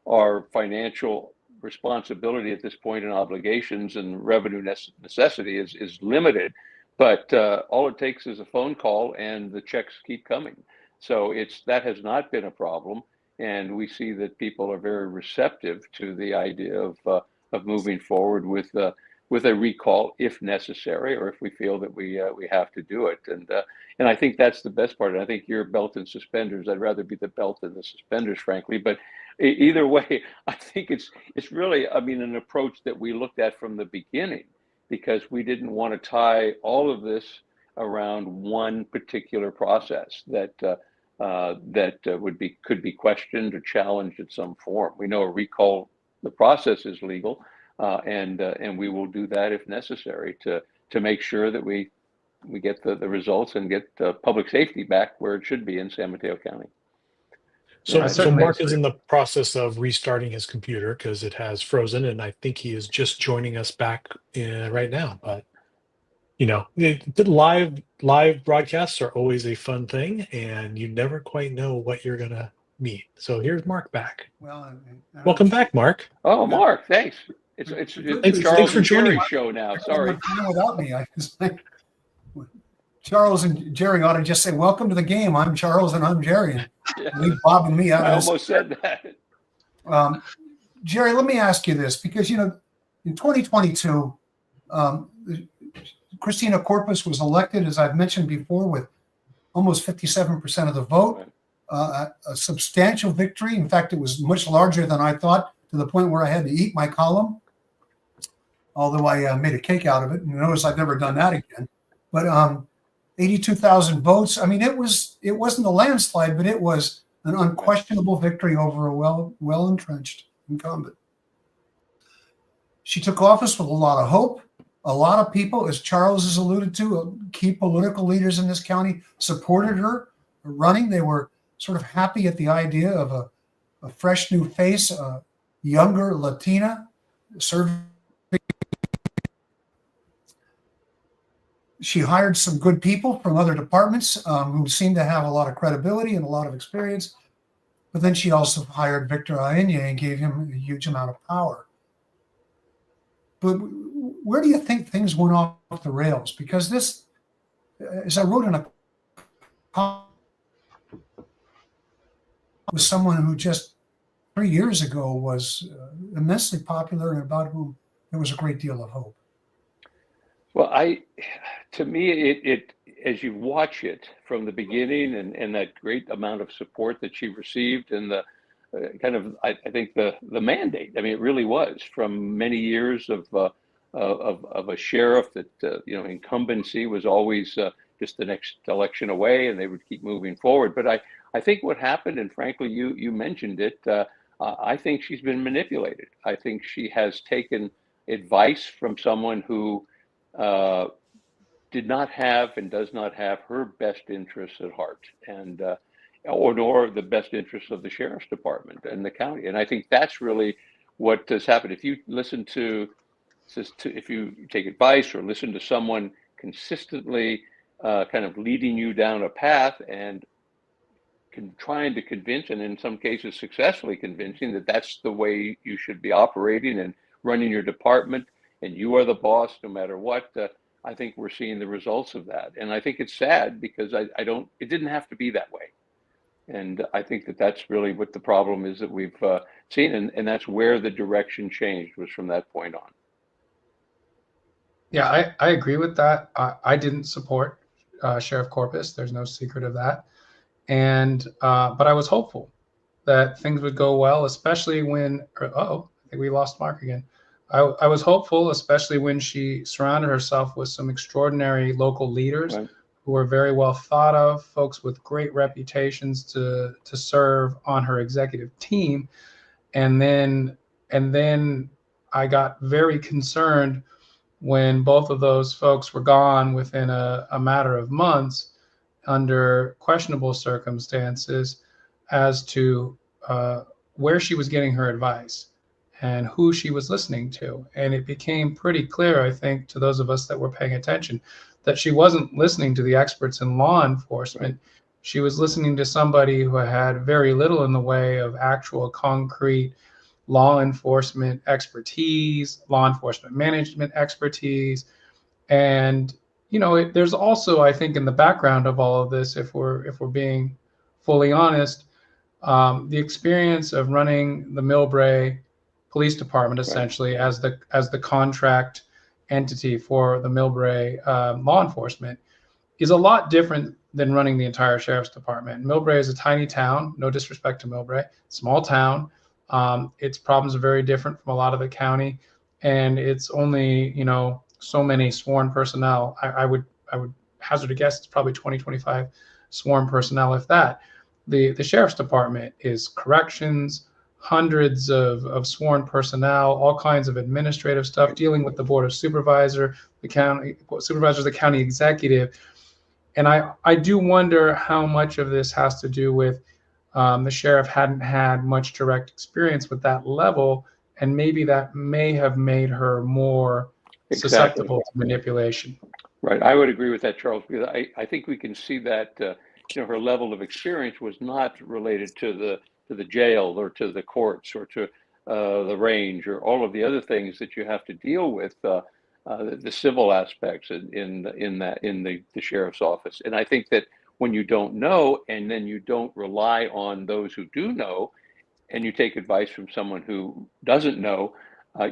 our financial responsibility at this point and obligations and revenue necessity is limited. But all it takes is a phone call, and the checks keep coming. So that has not been a problem, and we see that people are very receptive to the idea of moving forward with a recall if necessary, or if we feel that we have to do it. And I think that's the best part. And I think your belt and suspenders. I'd rather be the belt than the suspenders, frankly. But either way, I think it's really, I mean, an approach that we looked at from the beginning, because we didn't want to tie all of this around one particular process that could be questioned or challenged in some form. We know a recall, the process is legal. And we will do that if necessary to make sure that we get the results and get public safety back where it should be in San Mateo County. So, I so certainly Mark is agree. in the process of restarting his computer because it has frozen, and I think he is just joining us back right now. But the live broadcasts are always a fun thing, and you never quite know what you're gonna meet. So here's Mark back. Well, Welcome back, Mark. Oh, Mark, thanks. It's Thanks Charles for and joining. Jerry's show now. Sorry. Without me, Charles and Jerry ought to just say, "Welcome to the game. I'm Charles and I'm Jerry," and Yeah, leave Bob and me out I of this. almost said that. Jerry, let me ask you this, because in 2022, Christina Corpus was elected, as I've mentioned before, with almost 57% of the vote, a substantial victory. In fact, it was much larger than I thought, to the point where I had to eat my column, although I made a cake out of it. And notice I've never done that again. But 82,000 votes. I mean, it wasn't a landslide, but it was an unquestionable victory over a well-entrenched incumbent. She took office with a lot of hope. A lot of people, as Charles has alluded to, key political leaders in this county supported her running. They were sort of happy at the idea of a fresh new face, a younger Latina serving. She hired some good people from other departments who seemed to have a lot of credibility and a lot of experience. But then she also hired Victor Aine and gave him a huge amount of power. But where do you think things went off the rails? Because this, as I wrote in a column, was someone who just 3 years ago was immensely popular and about whom there was a great deal of hope. Well, to me, it as you watch it from the beginning and that great amount of support that she received, and the I think the mandate. I mean, it really was from many years of a sheriff that incumbency was always just the next election away, and they would keep moving forward. But I think what happened, and frankly, you mentioned it. I think she's been manipulated. I think she has taken advice from someone who did not have and does not have her best interests at heart, and nor the best interests of the sheriff's department and the county. And I think that's really what has happened. If you if you take advice or listen to someone consistently kind of leading you down a path and trying to convince, and in some cases successfully convincing, that that's the way you should be operating and running your department, and you are the boss no matter what, I think we're seeing the results of that. And I think it's sad, because it didn't have to be that way. And I think that's really what the problem is that we've seen, and that's where the direction changed, was from that point on. Yeah, I agree with that. I didn't support Sheriff Corpus. There's no secret of that. And but I was hopeful that things would go well, especially when, I think we lost Mark again. I was hopeful, especially when she surrounded herself with some extraordinary local leaders Right. who were very well thought of, folks with great reputations to serve on her executive team. And then I got very concerned when both of those folks were gone within a matter of months under questionable circumstances as to where she was getting her advice and who she was listening to. And it became pretty clear, I think, to those of us that were paying attention, that she wasn't listening to the experts in law enforcement. Right. She was listening to somebody who had very little in the way of actual concrete law enforcement expertise, law enforcement management expertise. And, you know, there's also, I think, in the background of all of this, if we're being fully honest, the experience of running the Millbrae Police Department essentially right. as the contract entity for the Millbrae law enforcement is a lot different than running the entire sheriff's department. Millbrae is a tiny town, no disrespect to Millbrae, small town. Its problems are very different from a lot of the county, and it's only, you know, so many sworn personnel. I would hazard a guess it's probably 20-25 sworn personnel, if that. The sheriff's department is corrections, hundreds of sworn personnel, all kinds of administrative stuff, dealing with the board of supervisors, the county executive. And I do wonder how much of this has to do with the sheriff hadn't had much direct experience with that level, and maybe that may have made her more susceptible to manipulation. Right. I would agree with that, Charles, because I think we can see that you know, her level of experience was not related to the jail or to the courts or to the range or all of the other things that you have to deal with, the civil aspects in the sheriff's office. And I think that when you don't know, and then you don't rely on those who do know, and you take advice from someone who doesn't know,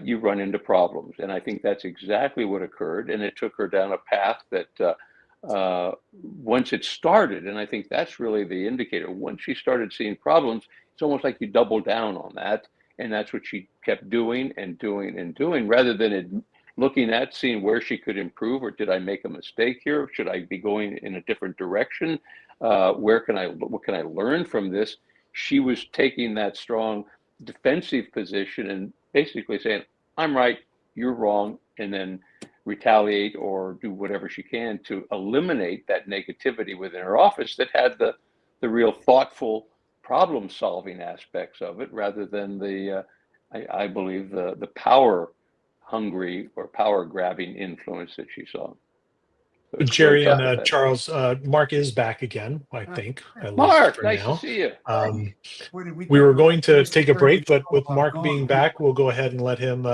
you run into problems. And I think that's exactly what occurred. And it took her down a path that once it started, and I think that's really the indicator, once she started seeing problems, it's almost like you double down on that. And that's what she kept doing and doing and doing, rather than looking at, seeing where she could improve, or did I make a mistake here? Should I be going in a different direction? What can I learn from this? She was taking that strong defensive position and basically saying, I'm right, you're wrong, and then retaliate or do whatever she can to eliminate that negativity within her office that had the real thoughtful problem solving aspects of it, rather than I believe the power hungry or power grabbing influence that she saw. So Jerry and Charles, Mark is back again, I think. Mark, nice to see you. We were going to take a break, but with Mark being back, we'll go ahead and let him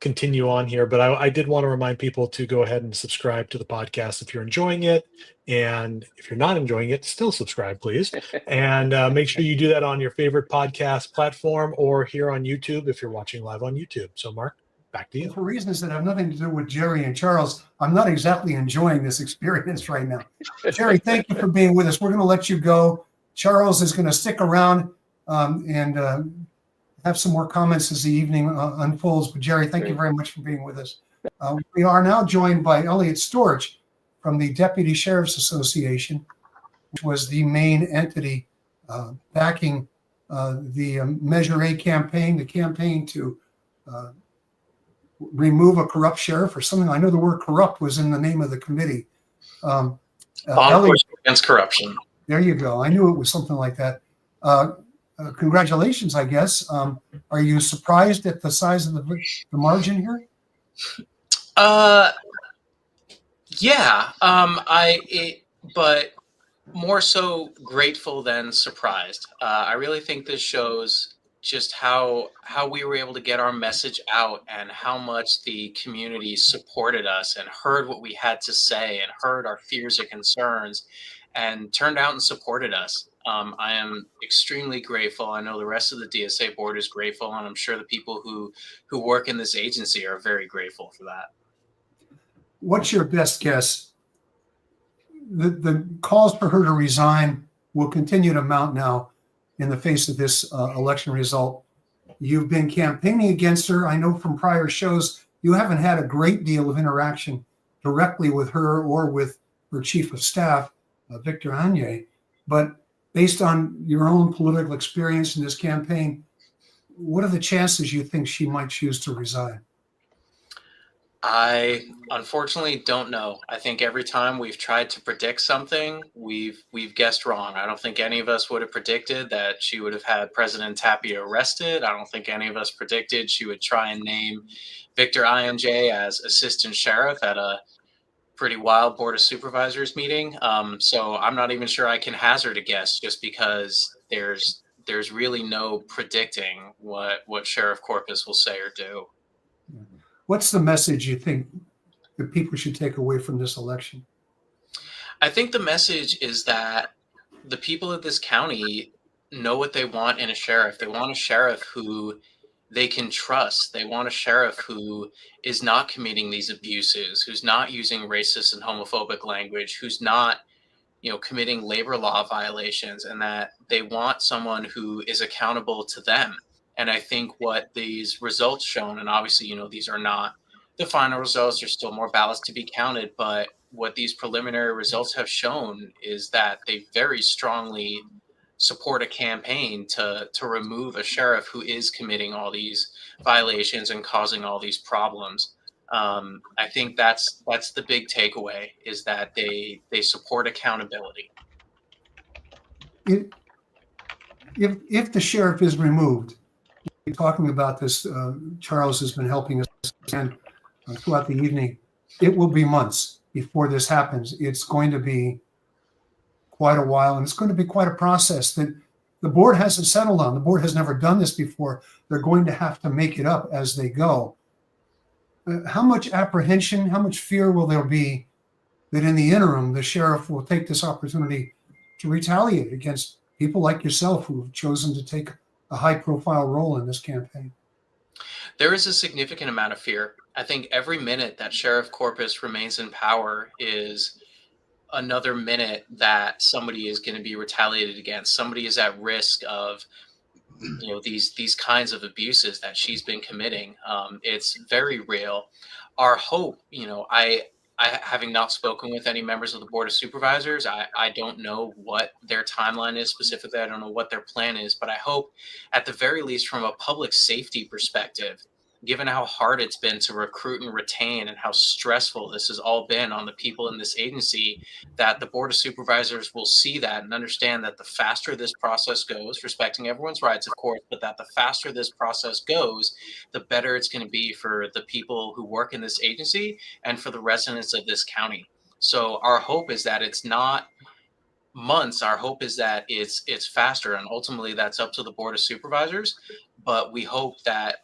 continue on here. But I did want to remind people to go ahead and subscribe to the podcast if you're enjoying it. And if you're not enjoying it, still subscribe, please. And make sure you do that on your favorite podcast platform or here on YouTube if you're watching live on YouTube. So, Mark, back to you. For reasons that have nothing to do with Jerry and Charles, I'm not exactly enjoying this experience right now. Jerry, thank you for being with us. We're going to let you go. Charles is going to stick around and have some more comments as the evening unfolds. But Jerry, thank you very much for being with us. We are now joined by Eliot Storch from the Deputy Sheriff's Association, which was the main entity backing the Measure A campaign, the campaign to remove a corrupt sheriff or something. I know the word corrupt was in the name of the committee. Law enforcement against corruption. There you go. I knew it was something like that. Congratulations, I guess. Are you surprised at the size of the margin here? Yeah. But more so grateful than surprised. I really think this shows just how we were able to get our message out and how much the community supported us and heard what we had to say and heard our fears and concerns and turned out and supported us. I am extremely grateful. I know the rest of the DSA board is grateful, and I'm sure the people who work in this agency are very grateful for that. What's your best guess? The calls for her to resign will continue to mount now in the face of this election result. You've been campaigning against her. I know from prior shows you haven't had a great deal of interaction directly with her or with her chief of staff, Victor Anye. But based on your own political experience in this campaign, what are the chances you think she might choose to resign? I unfortunately don't know. I think every time we've tried to predict something, we've guessed wrong. I don't think any of us would have predicted that she would have had President Tapia arrested. I don't think any of us predicted she would try and name Victor INJ as assistant sheriff at a pretty wild board of supervisors meeting. So I'm not even sure I can hazard a guess, just because there's really no predicting what Sheriff Corpus will say or do. What's the message you think that people should take away from this election? I think the message is that the people of this county know what they want in a sheriff. They want a sheriff who they can trust. They want a sheriff who is not committing these abuses, who's not using racist and homophobic language, who's not, committing labor law violations, and that they want someone who is accountable to them. And I think what these results shown, and obviously, these are not the final results, there's still more ballots to be counted, but what these preliminary results have shown is that they very strongly support a campaign to remove a sheriff who is committing all these violations and causing all these problems. I think that's the big takeaway, is that they support accountability. If the sheriff is removed, we're talking about this, Charles has been helping us and throughout the evening, it will be months before this happens. It's going to be quite a while, and it's going to be quite a process that the board hasn't settled on. The board has never done this before. They're going to have to make it up as they go. How much apprehension, how much fear will there be that in the interim, the sheriff will take this opportunity to retaliate against people like yourself who have chosen to take a high-profile role in this campaign? There is a significant amount of fear. I think every minute that Sheriff Corpus remains in power is another minute that somebody is going to be retaliated against. Somebody is at risk of, these kinds of abuses that she's been committing. It's very real. Our hope, I having not spoken with any members of the Board of Supervisors, I don't know what their timeline is specifically. I don't know what their plan is, but I hope at the very least from a public safety perspective, given how hard it's been to recruit and retain and how stressful this has all been on the people in this agency, that the Board of Supervisors will see that and understand that the faster this process goes, respecting everyone's rights, of course, but that the faster this process goes, the better it's going to be for the people who work in this agency and for the residents of this county. So our hope is that it's not months. Our hope is that it's faster, and ultimately that's up to the Board of Supervisors. But we hope that,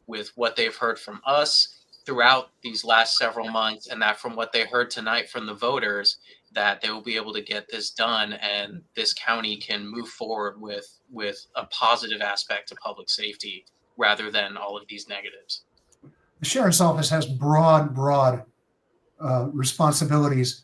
with what they've heard from us throughout these last several months, and that from what they heard tonight from the voters, that they will be able to get this done and this county can move forward with a positive aspect of public safety rather than all of these negatives. The sheriff's office has broad responsibilities.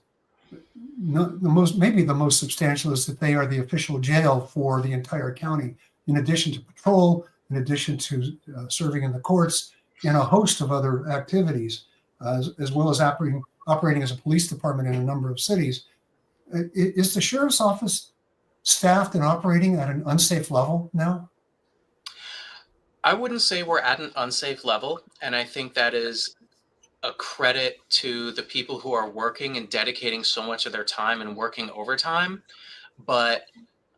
Maybe the most substantial is that they are the official jail for the entire county, in addition to patrol, in addition to serving in the courts, and a host of other activities, as well as operating as a police department in a number of cities. Is the sheriff's office staffed and operating at an unsafe level now? I wouldn't say we're at an unsafe level, and I think that is a credit to the people who are working and dedicating so much of their time and working overtime. But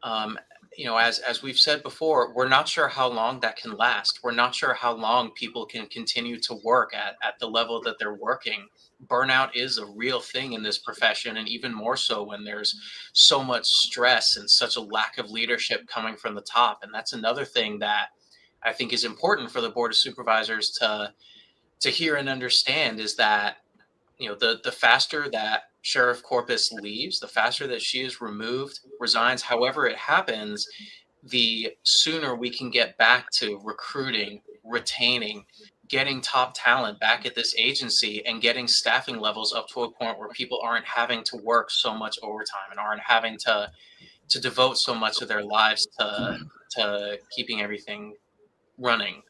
as we've said before, we're not sure how long that can last. We're not sure how long people can continue to work at the level that they're working. Burnout is a real thing in this profession, and even more so when there's so much stress and such a lack of leadership coming from the top. And that's another thing that I think is important for the Board of Supervisors to hear and understand, is that, the faster that Sheriff Corpus leaves, the faster that she is removed, resigns, however it happens, the sooner we can get back to recruiting, retaining, getting top talent back at this agency, and getting staffing levels up to a point where people aren't having to work so much overtime and aren't having to devote so much of their lives to keeping everything running.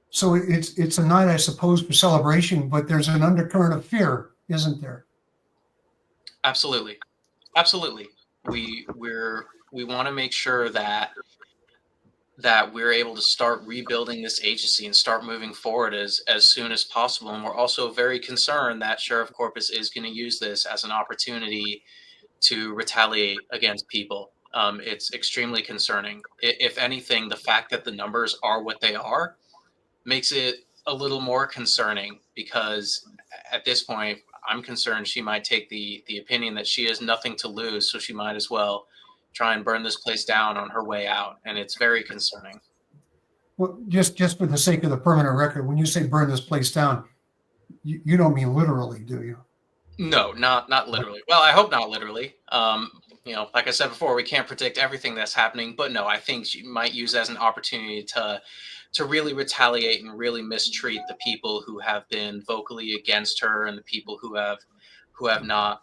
So it's a night, I suppose, for celebration, but there's an undercurrent of fear, isn't there? Absolutely. Absolutely. We want to make sure that we're able to start rebuilding this agency and start moving forward as soon as possible. And we're also very concerned that Sheriff Corpus is going to use this as an opportunity to retaliate against people. It's extremely concerning. If anything, the fact that the numbers are what they are makes it a little more concerning, because at this point, I'm concerned she might take the opinion that she has nothing to lose, so she might as well try and burn this place down on her way out, and it's very concerning. Well, just for the sake of the permanent record, when you say burn this place down, you don't mean literally, do you? No, not literally. Well, I hope not literally. Like I said before, we can't predict everything that's happening, but no, I think she might use it as an opportunity to really retaliate and really mistreat the people who have been vocally against her and the people who have not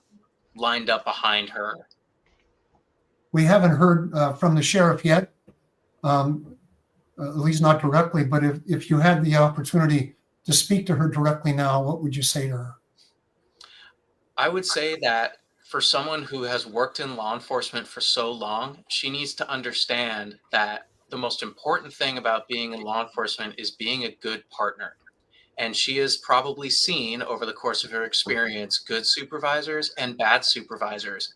lined up behind her. We haven't heard from the sheriff yet, at least not directly, but if you had the opportunity to speak to her directly now, what would you say to her? I would say that for someone who has worked in law enforcement for so long, she needs to understand that the most important thing about being in law enforcement is being a good partner. And she has probably seen over the course of her experience good supervisors and bad supervisors.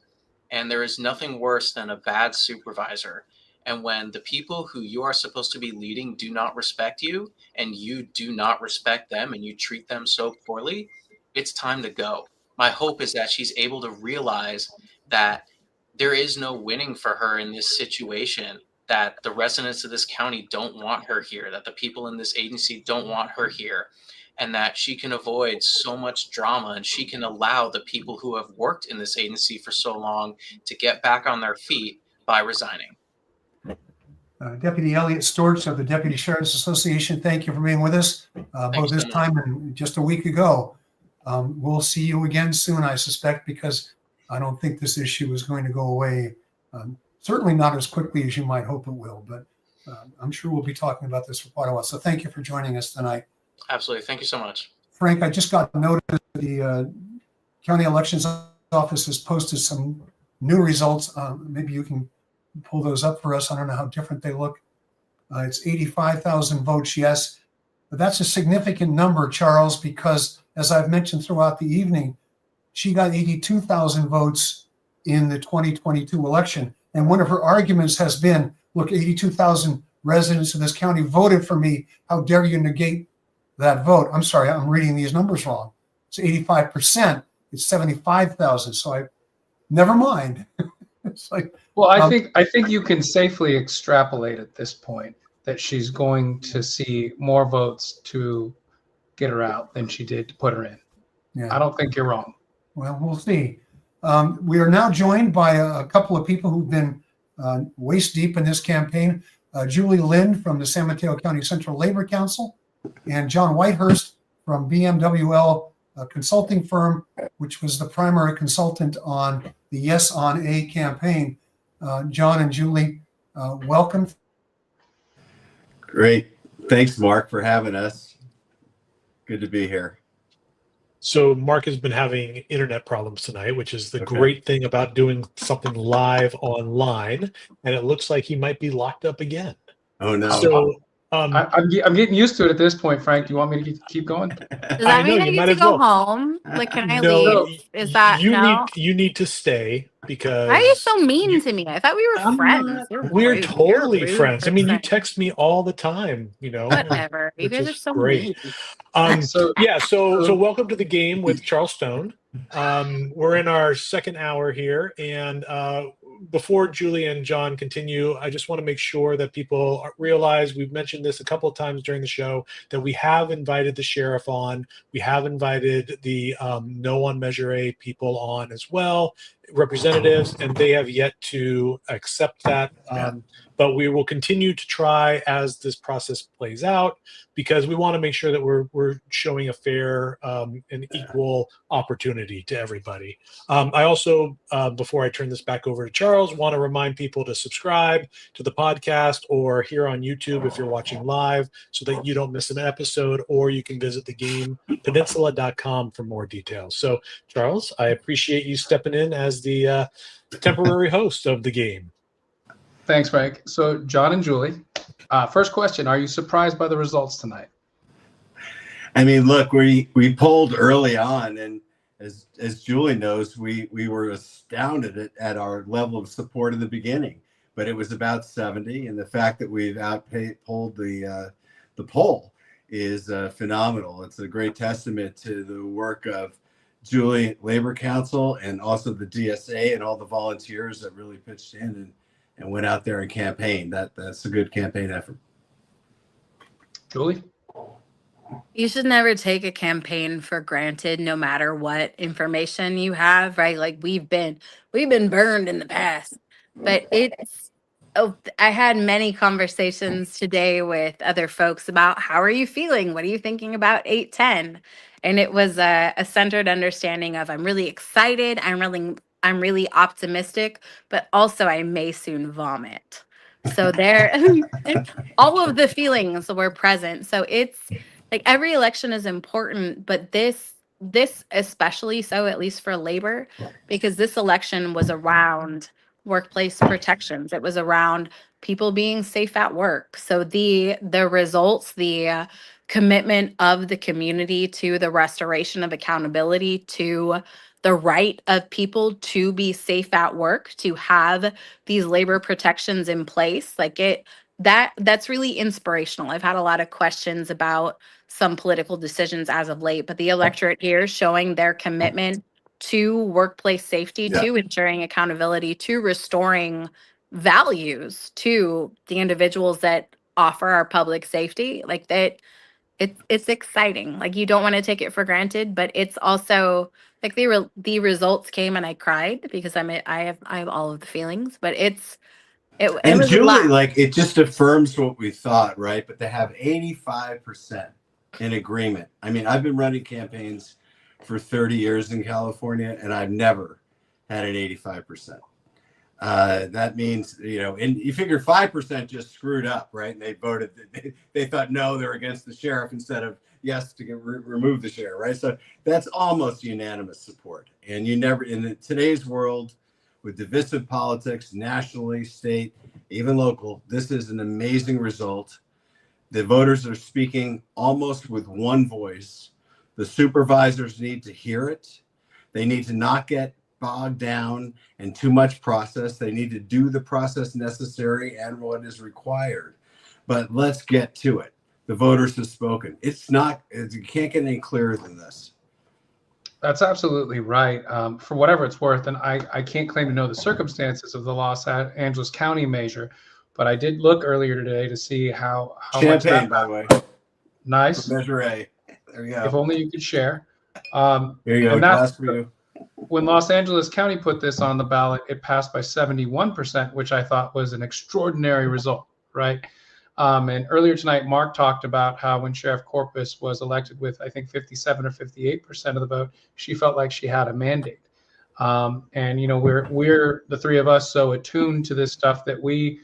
And there is nothing worse than a bad supervisor. And when the people who you are supposed to be leading do not respect you, and you do not respect them, and you treat them so poorly, it's time to go. My hope is that she's able to realize that there is no winning for her in this situation, that the residents of this county don't want her here, that the people in this agency don't want her here, and that she can avoid so much drama, and she can allow the people who have worked in this agency for so long to get back on their feet by resigning. Deputy Eliot Storch of the Deputy Sheriff's Association, thank you for being with us, both this time and just a week ago. We'll see you again soon, I suspect, because I don't think this issue is going to go away. Certainly not as quickly as you might hope it will, but I'm sure we'll be talking about this for quite a while. So thank you for joining us tonight. Absolutely. Thank you so much. Frank, I just got notice that the County Elections Office has posted some new results. Maybe you can pull those up for us. I don't know how different they look. It's 85,000 votes yes. But that's a significant number, Charles, because as I've mentioned throughout the evening, she got 82,000 votes in the 2022 election. And one of her arguments has been, look, 82,000 residents of this county voted for me. How dare you negate that vote? I'm sorry, I'm reading these numbers wrong. It's 85%. It's 75,000. So never mind. It's like, well, I think you can safely extrapolate at this point that she's going to see more votes to get her out than she did to put her in. Yeah. I don't think you're wrong. Well, we'll see. We are now joined by a couple of people who've been waist deep in this campaign. Julie Lind from the San Mateo County Central Labor Council and John Whitehurst from BMWL consulting firm, which was the primary consultant on the Yes on A campaign. John and Julie, welcome. Great. Thanks, Mark, for having us. Good to be here. So Mark has been having internet problems tonight, which is the great thing about doing something live online. And it looks like he might be locked up again. Oh, no. So I'm getting used to it at this point, Frank. Do you want me to keep going? Does that mean I need to go home? Like, can I leave? Is that you need to stay because why are you so mean to me? I thought we were friends. We're totally friends. I mean, you text me all the time, you know. Whatever. You guys are so great. mean. So welcome to the game with Charles Stone. We're in our second hour here, and before Julie and John continue, I just want to make sure that people realize, we've mentioned this a couple of times during the show, that we have invited the sheriff on. We have invited the No on Measure A people on as well. representatives, and they have yet to accept that. But we will continue to try as this process plays out, because we want to make sure that we're showing a fair and equal opportunity to everybody. I also, before I turn this back over to Charles, want to remind people to subscribe to the podcast or here on YouTube if you're watching live, so that you don't miss an episode, or you can visit thegamepeninsula.com for more details. So, Charles, I appreciate you stepping in as the temporary host of the game. Thanks, Frank. So, John and Julie, first question: are you surprised by the results tonight? I mean, look, we polled early on, and as Julie knows, we were astounded at our level of support in the beginning. But it was about 70, and the fact that we've outpolled the poll is phenomenal. It's a great testament to the work of Julie Labor Council and also the DSA and all the volunteers that really pitched in and went out there and campaigned. That's a good campaign effort. Julie? You should never take a campaign for granted, no matter what information you have, right? Like we've been burned in the past, but I had many conversations today with other folks about how are you feeling? What are you thinking about 810? And it was a centered understanding of I'm really excited, I'm really optimistic, but also I may soon vomit. So there, all of the feelings were present. So it's like every election is important, but this especially so, at least for labor, because this election was around workplace protections. It was around people being safe at work. So the results, the commitment of the community to the restoration of accountability, to the right of people to be safe at work, to have these labor protections in place, like that's really inspirational. I've had a lot of questions about some political decisions as of late, but the electorate here showing their commitment to workplace safety, to ensuring accountability, to restoring values to the individuals that offer our public safety, like that. It's exciting. Like you don't want to take it for granted, but it's also like the results came and I cried because I have all of the feelings, but it And was a Julie, lot. like, it just affirms what we thought, right? But to have 85% in agreement. I mean, I've been running campaigns for 30 years in California, and I've never had an 85%. That means, and you figure 5% just screwed up, right? And they voted, they thought no, they're against the sheriff instead of yes to remove the sheriff, right? So that's almost unanimous support. And you never, in today's world, with divisive politics, nationally, state, even local, this is an amazing result. The voters are speaking almost with one voice. The supervisors need to hear it. They need to not get bogged down in too much process. They need to do the process necessary and what is required. But let's get to it. The voters have spoken. You can't get any clearer than this. That's absolutely right. For whatever it's worth, and I can't claim to know the circumstances of the Los Angeles County measure, but I did look earlier today to see how much Champagne, by the way. Nice. Measure A. There you go. If only you could share. Here you go. Glass for you. When Los Angeles County put this on the ballot, it passed by 71%, which I thought was an extraordinary result, right? And earlier tonight, Mark talked about how when Sheriff Corpus was elected with, I think, 57 or 58% of the vote, she felt like she had a mandate. And we're the three of us so attuned to this stuff that we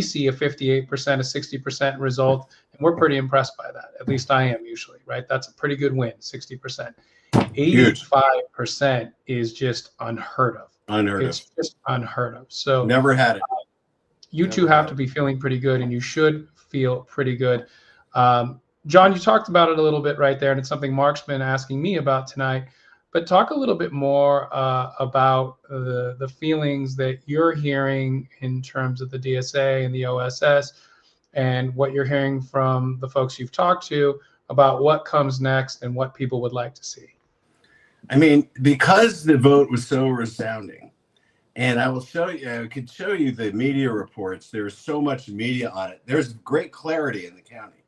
see a 58%, a 60% result, and we're pretty impressed by that. At least I am usually, right? That's a pretty good win, 60%. 85% is just unheard of. It's just unheard of. So never had it. You two have to be feeling pretty good, and you should feel pretty good. John, you talked about it a little bit right there, and it's something Mark's been asking me about tonight. But talk a little bit more about the feelings that you're hearing in terms of the DSA and the OSS, and what you're hearing from the folks you've talked to about what comes next and what people would like to see. I mean, because the vote was so resounding, and I will show you, I could show you the media reports. There's so much media on it. There's great clarity in the county.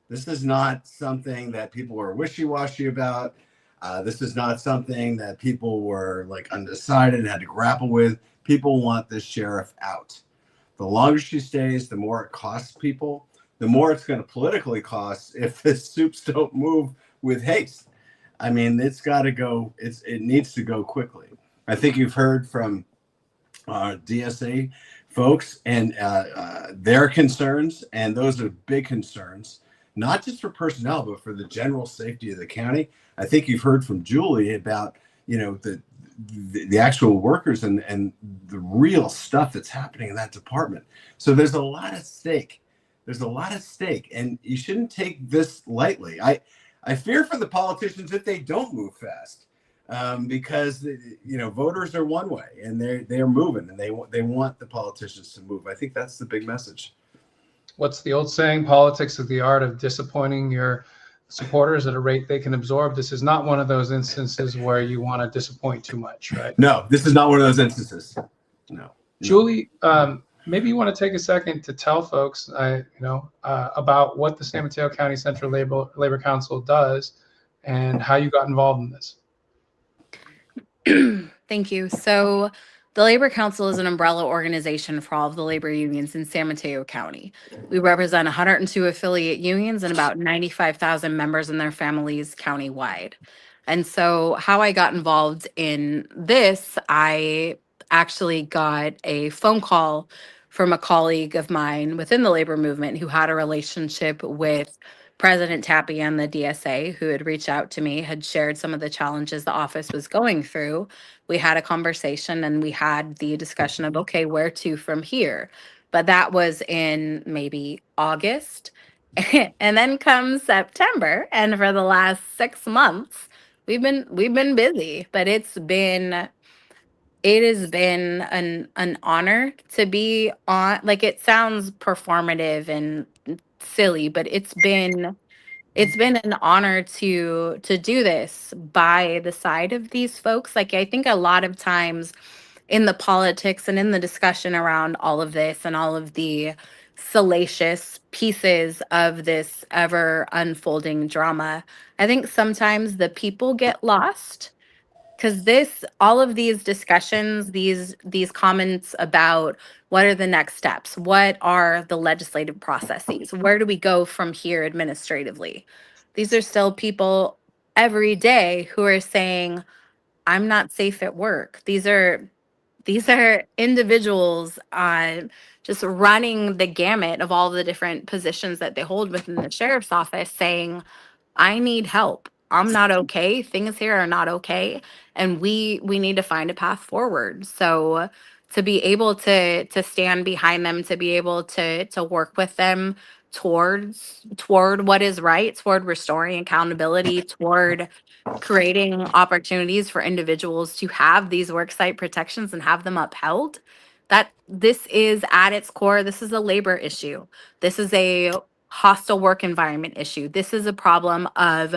This is not something that people are wishy-washy about. This is not something that people were like undecided and had to grapple with. People want this sheriff out. The longer she stays, the more it costs people, the more it's going to politically cost if the soups don't move with haste. I mean, it's got to go. It needs to go quickly. I think you've heard from DSA folks and their concerns, and those are big concerns, not just for personnel, but for the general safety of the county. I think you've heard from Julie about, you know, the actual workers and the real stuff that's happening in that department. So there's a lot at stake. There's a lot at stake, and you shouldn't take this lightly. I fear for the politicians if they don't move fast, because you know, voters are one way, and they're moving, and they want the politicians to move. I think that's the big message. What's the old saying? Politics is the art of disappointing your supporters at a rate they can absorb. This is not one of those instances where you want to disappoint too much, right? No, this is not one of those instances. No. Julie, maybe you want to take a second to tell folks, about what the San Mateo County Central Labor Council does and how you got involved in this. Thank you. So the Labor Council is an umbrella organization for all of the labor unions in San Mateo County. We represent 102 affiliate unions and about 95,000 members and their families countywide. And so how I got involved in this, I actually got a phone call from a colleague of mine within the labor movement who had a relationship with President Tappy and the DSA, who had reached out to me, had shared some of the challenges the office was going through. We had a conversation and we had the discussion of, okay, where to from here? But that was in maybe August. And then comes September, and for the last 6 months, we've been busy, but it has been an honor to be on. Like, it sounds performative and silly, but it's been an honor to do this by the side of these folks. Like, I think a lot of times in the politics and in the discussion around all of this and all of the salacious pieces of this ever unfolding drama, I think sometimes the people get lost. Because all of these discussions, these comments about what are the next steps, what are the legislative processes, where do we go from here administratively? These are still people every day who are saying, I'm not safe at work. These are individuals just running the gamut of all the different positions that they hold within the sheriff's office saying, I need help. I'm not okay. Things here are not okay. And we need to find a path forward. So to be able to stand behind them, to be able to work with them toward what is right, toward restoring accountability, toward creating opportunities for individuals to have these worksite protections and have them upheld, that this is at its core, this is a labor issue. This is a hostile work environment issue. This is a problem of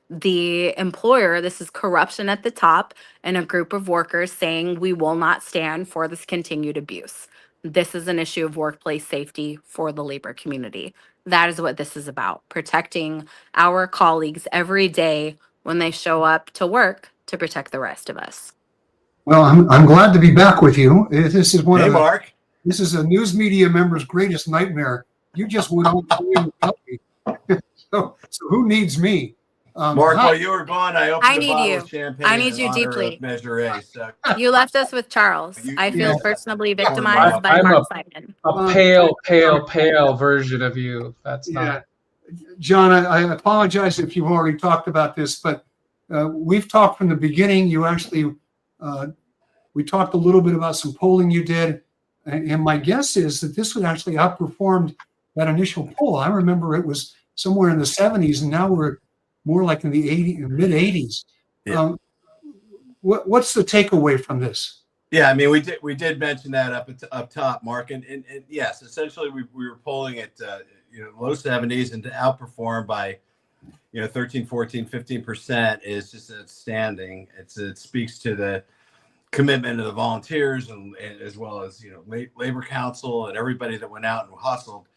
the employer. This is corruption at the top and a group of workers saying we will not stand for this continued abuse. This is an issue of workplace safety for the labor community. That is what this is about, protecting our colleagues every day when they show up to work to protect the rest of us. Well, I'm glad to be back with you. This is Mark. This is a news media member's greatest nightmare. You just went on without me. So who needs me? Mark, while you were gone, I opened I a need bottle you. of champagne. I need in you honor deeply. of Measure A. So. You left us with Charles. I feel Yeah. personally victimized by I'm Mark Simon. A pale version of you. That's not. John, I apologize if you've already talked about this, but we've talked from the beginning. You actually, we talked a little bit about some polling you did, and my guess is that this would actually outperformed that initial poll. I remember it was somewhere in the 70s, and now we're more like in the mid 80s. Yeah. What's the takeaway from this? Yeah, I mean, we did mention that up top, Mark, and yes, essentially we were polling at low 70s, and to outperform by 13, 14, 15% is just outstanding. It speaks to the commitment of the volunteers and as well as labor council and everybody that went out and hustled.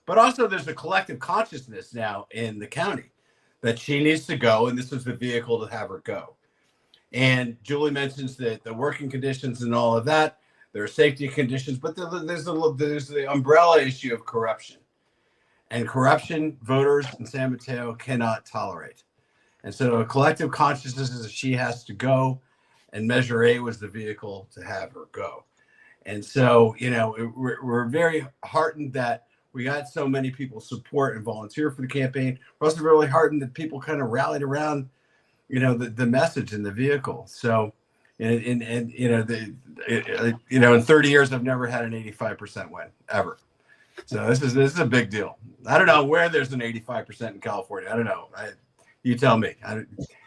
But also there's a collective consciousness now in the county that she needs to go, and this was the vehicle to have her go. And Julie mentions that the working conditions and all of that, there are safety conditions, but there's the umbrella issue of corruption. And corruption, voters in San Mateo cannot tolerate. And so a collective consciousness is that she has to go, and Measure A was the vehicle to have her go. And so, we're very heartened that we got so many people support and volunteer for the campaign. We're also really heartened that people kind of rallied around, the message in the vehicle. So, in 30 years, I've never had an 85% win ever. So this is a big deal. I don't know where there's an 85% in California. I don't know. You tell me.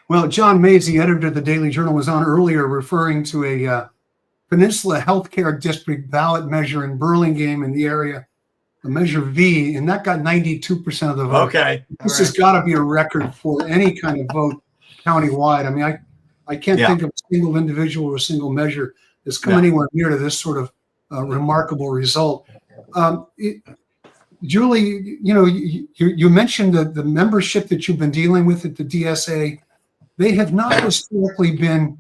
Well, Jon May, the editor of the Daily Journal, was on earlier referring to a Peninsula Healthcare District ballot measure in Burlingame in the area, the Measure V, and that got 92% of the vote. Okay. This has got to be a record for any kind of vote countywide. I mean, I can't think of a single individual or a single measure that's come anywhere near to this sort of remarkable result. Julie, you mentioned the membership that you've been dealing with at the DSA. They have not historically been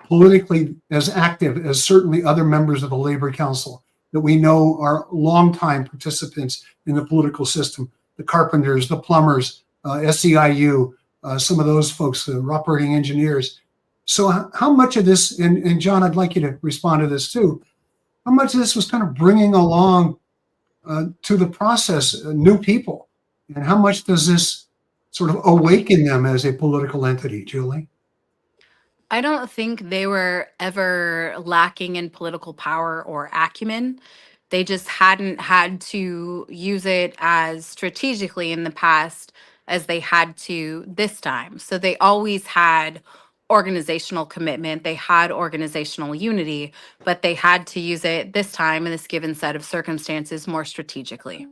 politically as active as certainly other members of the Labor Council that we know are longtime participants in the political system. The carpenters, the plumbers, SEIU, some of those folks, the operating engineers. So how much of this, and John, I'd like you to respond to this too, how much of this was kind of bringing along to the process new people? And how much does this sort of awaken them as a political entity, Julie? I don't think they were ever lacking in political power or acumen. They just hadn't had to use it as strategically in the past as they had to this time. So they always had organizational commitment, they had organizational unity, but they had to use it this time in this given set of circumstances more strategically.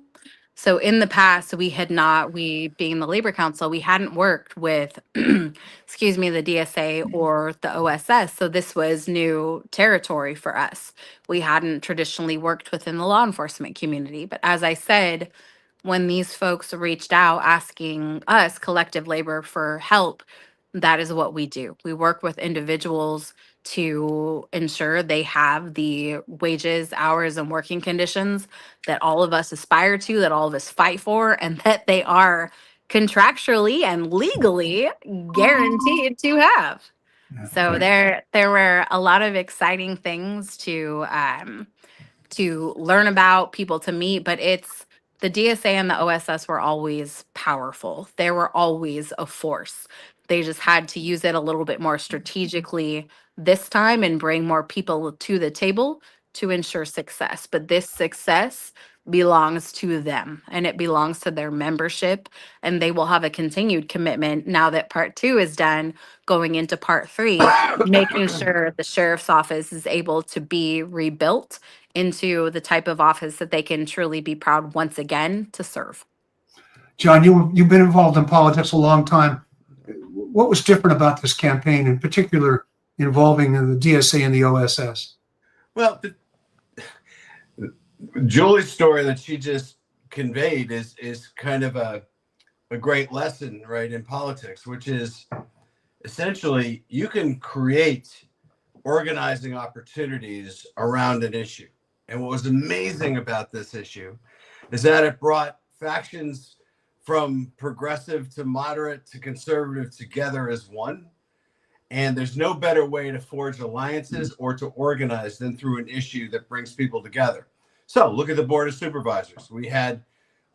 So in the past, we being the Labor Council, we hadn't worked with, excuse me, the DSA or the OSS. So this was new territory for us. We hadn't traditionally worked within the law enforcement community. But as I said, when these folks reached out asking us, collective labor, for help, that is what we do. We work with individuals to ensure they have the wages, hours, and working conditions that all of us aspire to, that all of us fight for, and that they are contractually and legally guaranteed to have. So there were a lot of exciting things to learn about, people to meet, but the DSA and the OSS were always powerful. They were always a force. They just had to use it a little bit more strategically this time and bring more people to the table to ensure success. But this success belongs to them and it belongs to their membership, and they will have a continued commitment now that part 2 is done, going into part 3, making sure the sheriff's office is able to be rebuilt into the type of office that they can truly be proud once again to serve. John, you've been involved in politics a long time. What was different about this campaign, in particular involving the DSA and the OSS? Well, Julie's story that she just conveyed is kind of a great lesson, right, in politics, which is essentially you can create organizing opportunities around an issue. And what was amazing about this issue is that it brought factions from progressive to moderate to conservative together as one. And there's no better way to forge alliances or to organize than through an issue that brings people together. So look at the Board of Supervisors. We had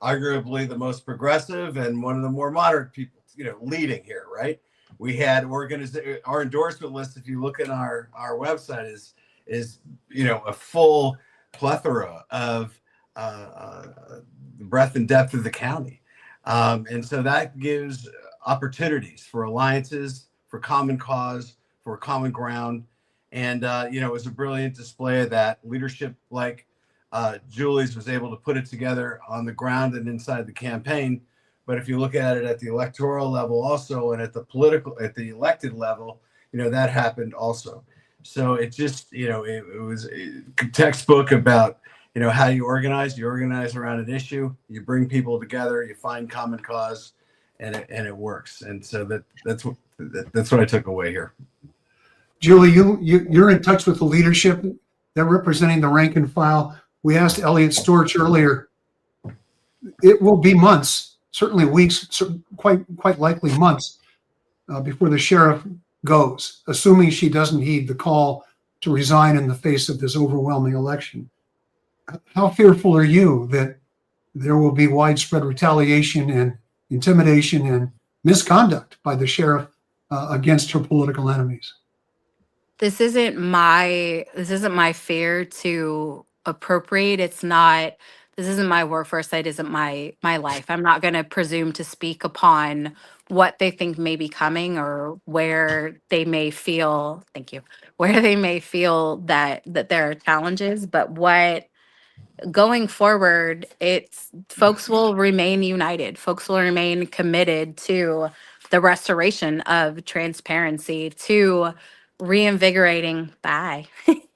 arguably the most progressive and one of the more moderate people, leading here, right? We had our endorsement list, if you look at our website, is a full plethora of the breadth and depth of the county. And so that gives opportunities for alliances, for common cause, for common ground. And, it was a brilliant display of that leadership, like Julie's was able to put it together on the ground and inside the campaign. But if you look at it at the electoral level also, and at the elected level, that happened also. So it just, it was a textbook about, how you organize around an issue, you bring people together, you find common cause, and it works. And so that's what I took away here. Julie, you're in touch with the leadership. They're representing the rank and file. We asked Eliot Storch earlier. It will be months, certainly weeks, quite likely months before the sheriff goes, assuming she doesn't heed the call to resign in the face of this overwhelming election. How fearful are you that there will be widespread retaliation and intimidation and misconduct by the sheriff against her political enemies? This isn't my fear to appropriate. This isn't my work foresight, isn't my life. I'm not going to presume to speak upon what they think may be coming or where they may feel, thank you, where they may feel that there are challenges, but what going forward, it's folks will remain united. Folks will remain committed to the restoration of transparency, to reinvigorating. Bye.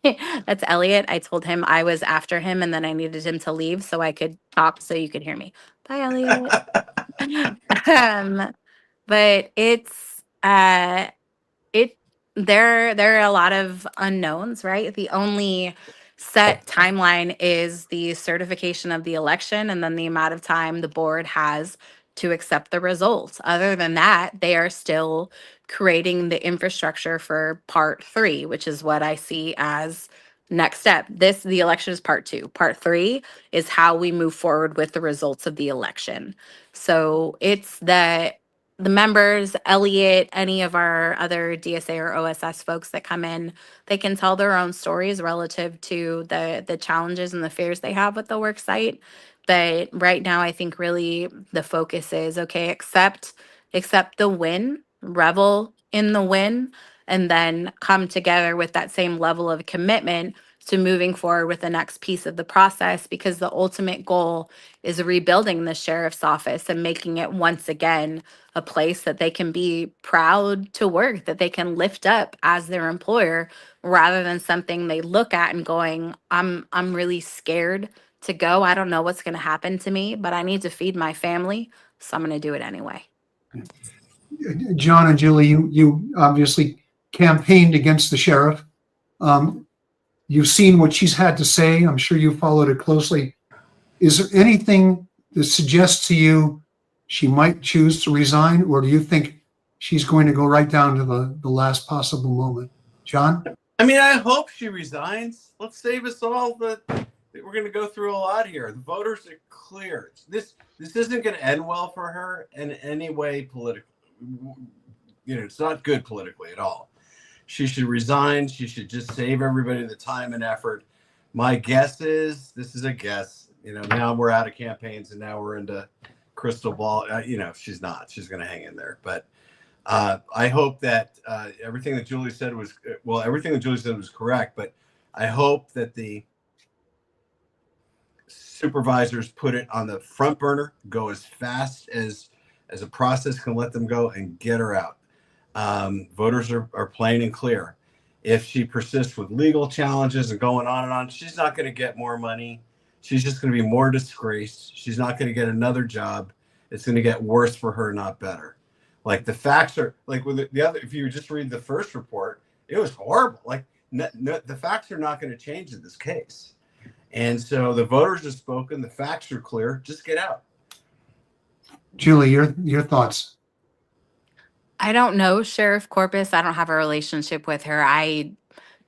That's Elliot. I told him I was after him and then I needed him to leave so I could talk so you could hear me. Bye, Elliot. But it there are a lot of unknowns, right? The only set timeline is the certification of the election and then the amount of time the board has to accept the results. Other than that, they are still creating the infrastructure for part 3, which is what I see as next step. The election is part 2. Part 3 is how we move forward with the results of the election. So it's the members, Elliot, any of our other DSA or OSS folks that come in, they can tell their own stories relative to the challenges and the fears they have with the work site. But right now, I think really the focus is, okay, accept the win, revel in the win, and then come together with that same level of commitment to moving forward with the next piece of the process, because the ultimate goal is rebuilding the sheriff's office and making it once again a place that they can be proud to work, that they can lift up as their employer, rather than something they look at and going, I'm really scared to go. I don't know what's going to happen to me, but I need to feed my family, so I'm going to do it anyway. John and Julie, you obviously campaigned against the sheriff. You've seen what she's had to say. I'm sure you followed it closely. Is there anything that suggests to you she might choose to resign, or do you think she's going to go right down to the last possible moment? John? I mean, I hope she resigns. Let's save us all we're going to go through a lot here. The voters are clear. This isn't going to end well for her in any way politically. It's not good politically at all. She should resign. She should just save everybody the time and effort. My guess is, this is a guess, now we're out of campaigns and now we're into crystal ball. She's not. She's going to hang in there. But I hope that everything that Julie said was correct. But I hope that the supervisors put it on the front burner, go as fast as a process can let them go, and get her out. Voters are plain and clear. If she persists with legal challenges and going on, she's not going to get more money. She's just going to be more disgraced. She's not going to get another job. It's going to get worse for her, not better. Like, the facts are like with the other. If you just read the first report, it was horrible. Like, the facts are not going to change in this case. And so the voters have spoken. The facts are clear. Just get out. Julie, your thoughts? I don't know Sheriff Corpus. I don't have a relationship with her. I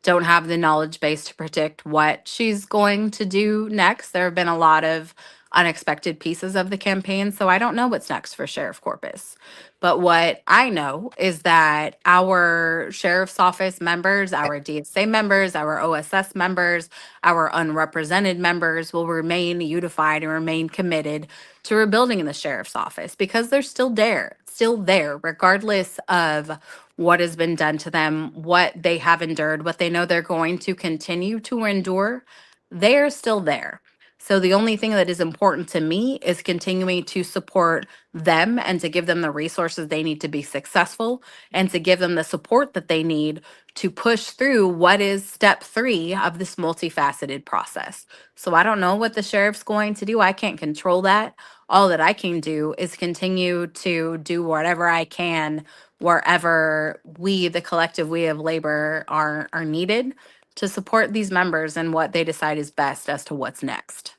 don't have the knowledge base to predict what she's going to do next. There have been a lot of unexpected pieces of the campaign, so I don't know what's next for Sheriff Corpus. But what I know is that our sheriff's office members, our DSA members, our OSS members, our unrepresented members will remain unified and remain committed to rebuilding the sheriff's office, because they're still there, regardless of what has been done to them, what they have endured, what they know they're going to continue to endure. They're still there. So the only thing that is important to me is continuing to support them and to give them the resources they need to be successful and to give them the support that they need to push through what is step 3 of this multifaceted process. So I don't know what the sheriff's going to do. I can't control that. All that I can do is continue to do whatever I can wherever we, the collective we of labor, are needed to support these members and what they decide is best as to what's next.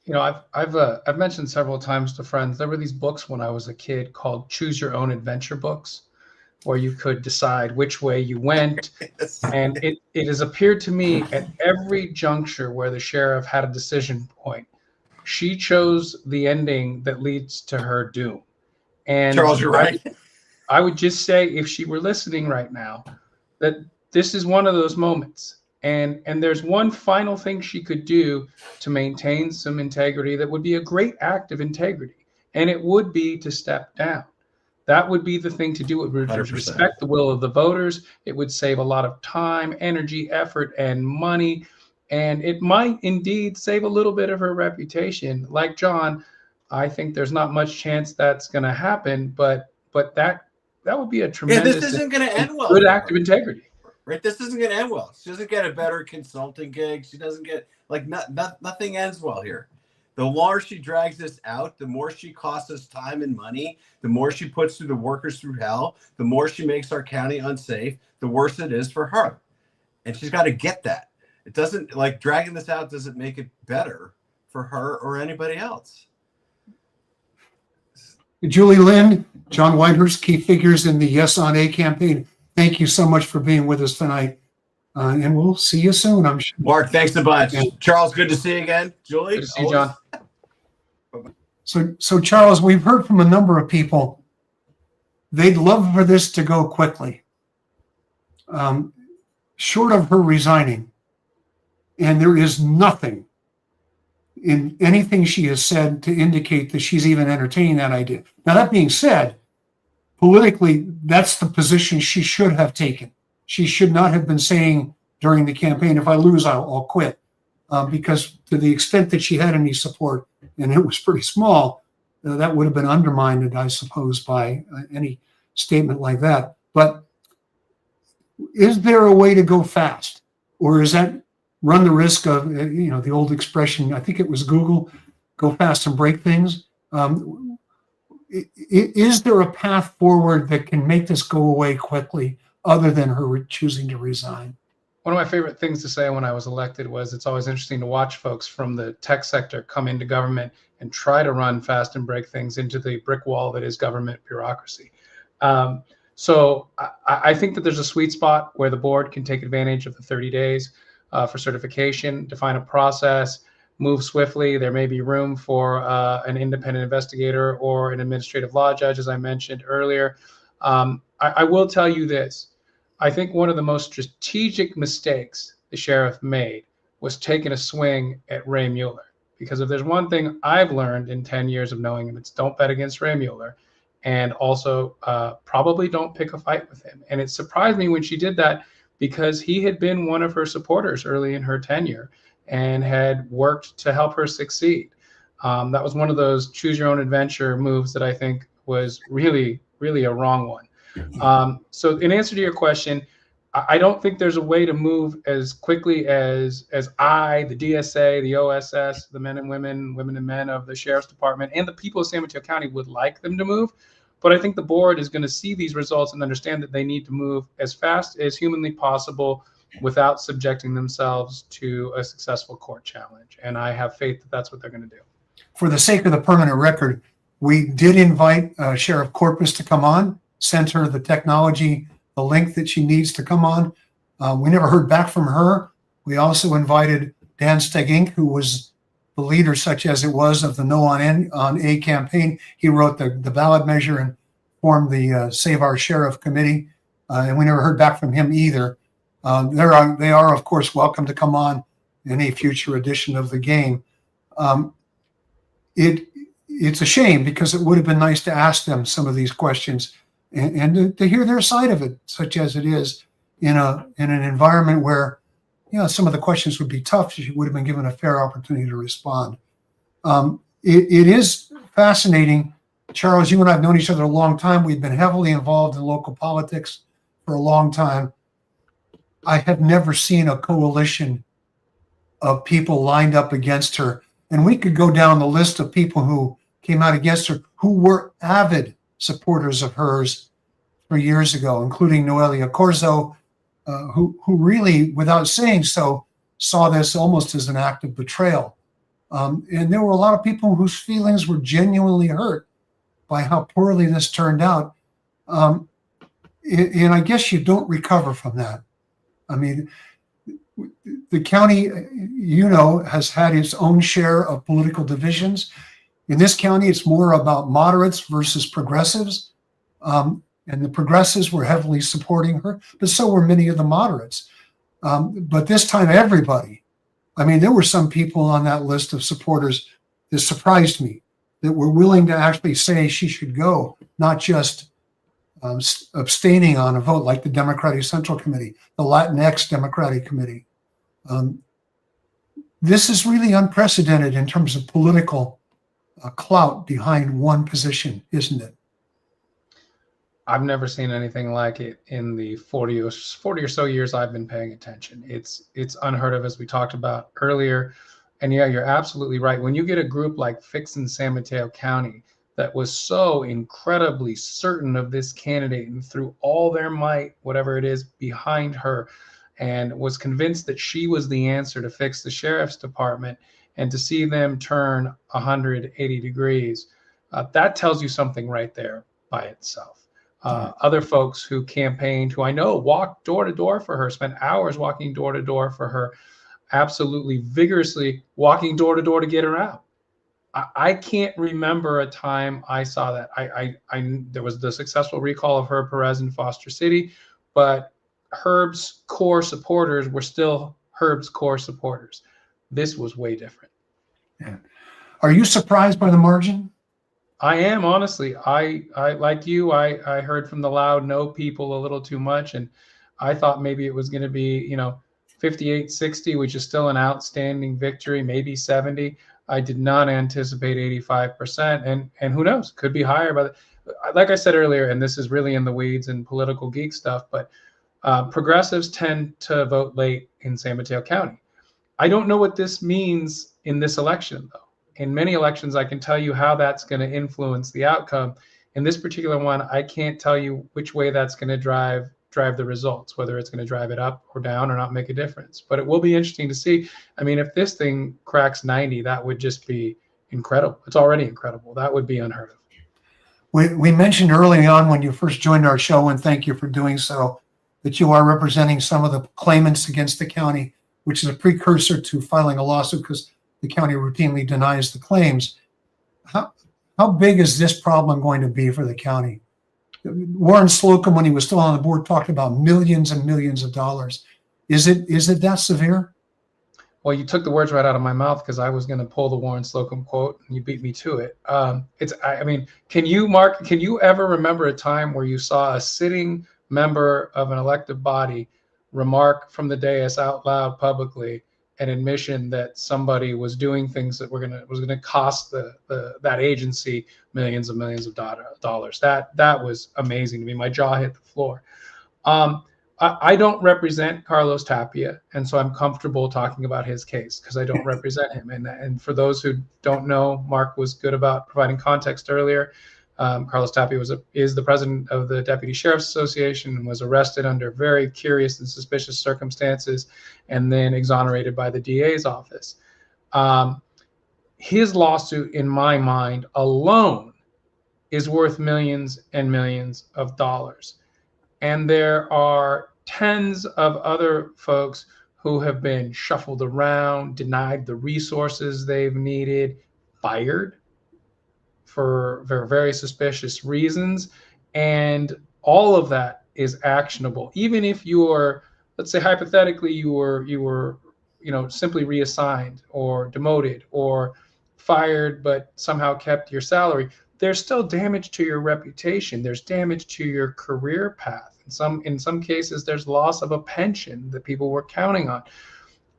You know, I've mentioned several times to friends, there were these books when I was a kid called Choose Your Own Adventure books, where you could decide which way you went. And it has appeared to me at every juncture where the sheriff had a decision point, she chose the ending that leads to her doom. And Charles, you're right. I would just say, if she were listening right now, that this is one of those moments. And there's one final thing she could do to maintain some integrity that would be a great act of integrity. And it would be to step down. That would be the thing to do. It would 100%. respect the will of the voters. It would save a lot of time, energy, effort, and money. And it might indeed save a little bit of her reputation. Like Jon, I think there's not much chance that's going to happen, but that would be a tremendous, this isn't going to end well. Good act of integrity. Right, this isn't going to end well. She doesn't get a better consulting gig. She doesn't get nothing ends well here. The longer she drags this out, the more she costs us time and money. The more she puts the workers through hell. The more she makes our county unsafe. The worse it is for her, and she's got to get that. It doesn't dragging this out doesn't make it better for her or anybody else. Julie Lynn, John Whitehurst, key figures in the Yes on A campaign. Thank you so much for being with us tonight. And we'll see you soon, I'm sure. Mark, thanks a bunch. Yeah. Charles, good to see you again. Julie? Good to see you, Jon. So Charles, we've heard from a number of people. They'd love for this to go quickly. Short of her resigning, and there is nothing in anything she has said to indicate that she's even entertaining that idea. Now, that being said, politically, that's the position she should have taken. She should not have been saying during the campaign, if I lose, I'll quit. Because to the extent that she had any support, and it was pretty small, that would have been undermined, I suppose, by any statement like that. But is there a way to go fast? Or is that run the risk of, the old expression, I think it was Google, go fast and break things? Is there a path forward that can make this go away quickly other than her choosing to resign? One of my favorite things to say when I was elected was it's always interesting to watch folks from the tech sector come into government and try to run fast and break things into the brick wall that is government bureaucracy. So I think that there's a sweet spot where the board can take advantage of the 30 days for certification, define a process, move swiftly. There may be room for an independent investigator or an administrative law judge, as I mentioned earlier. I will tell you this. I think one of the most strategic mistakes the sheriff made was taking a swing at Ray Mueller. Because if there's one thing I've learned in 10 years of knowing him, it's don't bet against Ray Mueller. And also probably don't pick a fight with him. And it surprised me when she did that, because he had been one of her supporters early in her tenure and had worked to help her succeed. That was one of those choose your own adventure moves that I think was really, really a wrong one. So in answer to your question, I don't think there's a way to move as quickly as the DSA, the OSS, the men and women and men of the Sheriff's Department, and the people of San Mateo County would like them to move. But I think the board is going to see these results and understand that they need to move as fast as humanly possible without subjecting themselves to a successful court challenge. And I have faith that that's what they're going to do. For the sake of the permanent record, we did invite Sheriff Corpus to come on, sent her the technology, the link that she needs to come on. We never heard back from her. We also invited Dan Stegink, who was the leader, such as it was, of the No on A campaign. He wrote the ballot measure and formed the Save Our Sheriff Committee, and we never heard back from him either. They are, of course, welcome to come on in a future edition of the game. It's a shame, because it would have been nice to ask them some of these questions and to hear their side of it, such as it is in an environment where some of the questions would be tough. She would have been given a fair opportunity to respond. It is fascinating. Charles, you and I have known each other a long time. We've been heavily involved in local politics for a long time. I have never seen a coalition of people lined up against her. And we could go down the list of people who came out against her, who were avid supporters of hers 3 years ago, including Noelia Corzo, who really, without saying so, saw this almost as an act of betrayal. And there were a lot of people whose feelings were genuinely hurt by how poorly this turned out. And I guess you don't recover from that. I mean, the county, has had its own share of political divisions. In this county, it's more about moderates versus progressives. And the progressives were heavily supporting her, but so were many of the moderates. But this time, everybody. I mean, there were some people on that list of supporters that surprised me, that were willing to actually say she should go, not just abstaining on a vote like the Democratic Central Committee, the Latinx Democratic Committee. This is really unprecedented in terms of political clout behind one position, isn't it? I've never seen anything like it in the 40 or so years I've been paying attention. It's unheard of, as we talked about earlier. And yeah, you're absolutely right. When you get a group like Fix in San Mateo County that was so incredibly certain of this candidate and threw all their might, whatever it is, behind her, and was convinced that she was the answer to fix the sheriff's department, and to see them turn 180 degrees, that tells you something right there by itself. Other folks who campaigned, who I know walked door to door for her, spent hours walking door to door for her, absolutely vigorously walking door to door to get her out. I can't remember a time I saw that. There was the successful recall of Herb Perez in Foster City, but Herb's core supporters were still Herb's core supporters. This was way different. Yeah. Are you surprised by the margin? I am, honestly. I like you, I heard from the loud no people a little too much, and I thought maybe it was going to be 58-60, which is still an outstanding victory, maybe 70. I did not anticipate 85%, and who knows, could be higher. But like I said earlier, and this is really in the weeds and political geek stuff, but progressives tend to vote late in San Mateo County. I don't know what this means in this election, though. In many elections, I can tell you how that's going to influence the outcome. In this particular one, I can't tell you which way that's going to drive the results, whether it's going to drive it up or down or not make a difference. But it will be interesting to see. I mean, if this thing cracks 90, that would just be incredible. It's already incredible. That would be unheard of. We mentioned early on when you first joined our show, and thank you for doing so, that you are representing some of the claimants against the county, which is a precursor to filing a lawsuit because the county routinely denies the claims. How big is this problem going to be for the county? Warren Slocum, when he was still on the board, talked about millions and millions of dollars. Is it that severe? Well, you took the words right out of my mouth, because I was going to pull the Warren Slocum quote, and you beat me to it. Can you ever remember a time where you saw a sitting member of an elected body remark from the dais out loud publicly an admission that somebody was doing things that was gonna cost that agency millions of dollars? That was amazing to me. My jaw hit the floor. I don't represent Carlos Tapia, and so I'm comfortable talking about his case because I don't represent him. And for those who don't know, Mark was good about providing context earlier. Carlos Tapia is the president of the Deputy Sheriff's Association and was arrested under very curious and suspicious circumstances and then exonerated by the DA's office. His lawsuit, in my mind, alone is worth millions and millions of dollars. And there are tens of other folks who have been shuffled around, denied the resources they've needed, fired for very suspicious reasons. And all of that is actionable. Even if you are, let's say hypothetically, you were simply reassigned or demoted or fired, but somehow kept your salary, there's still damage to your reputation. There's damage to your career path. In some cases, there's loss of a pension that people were counting on.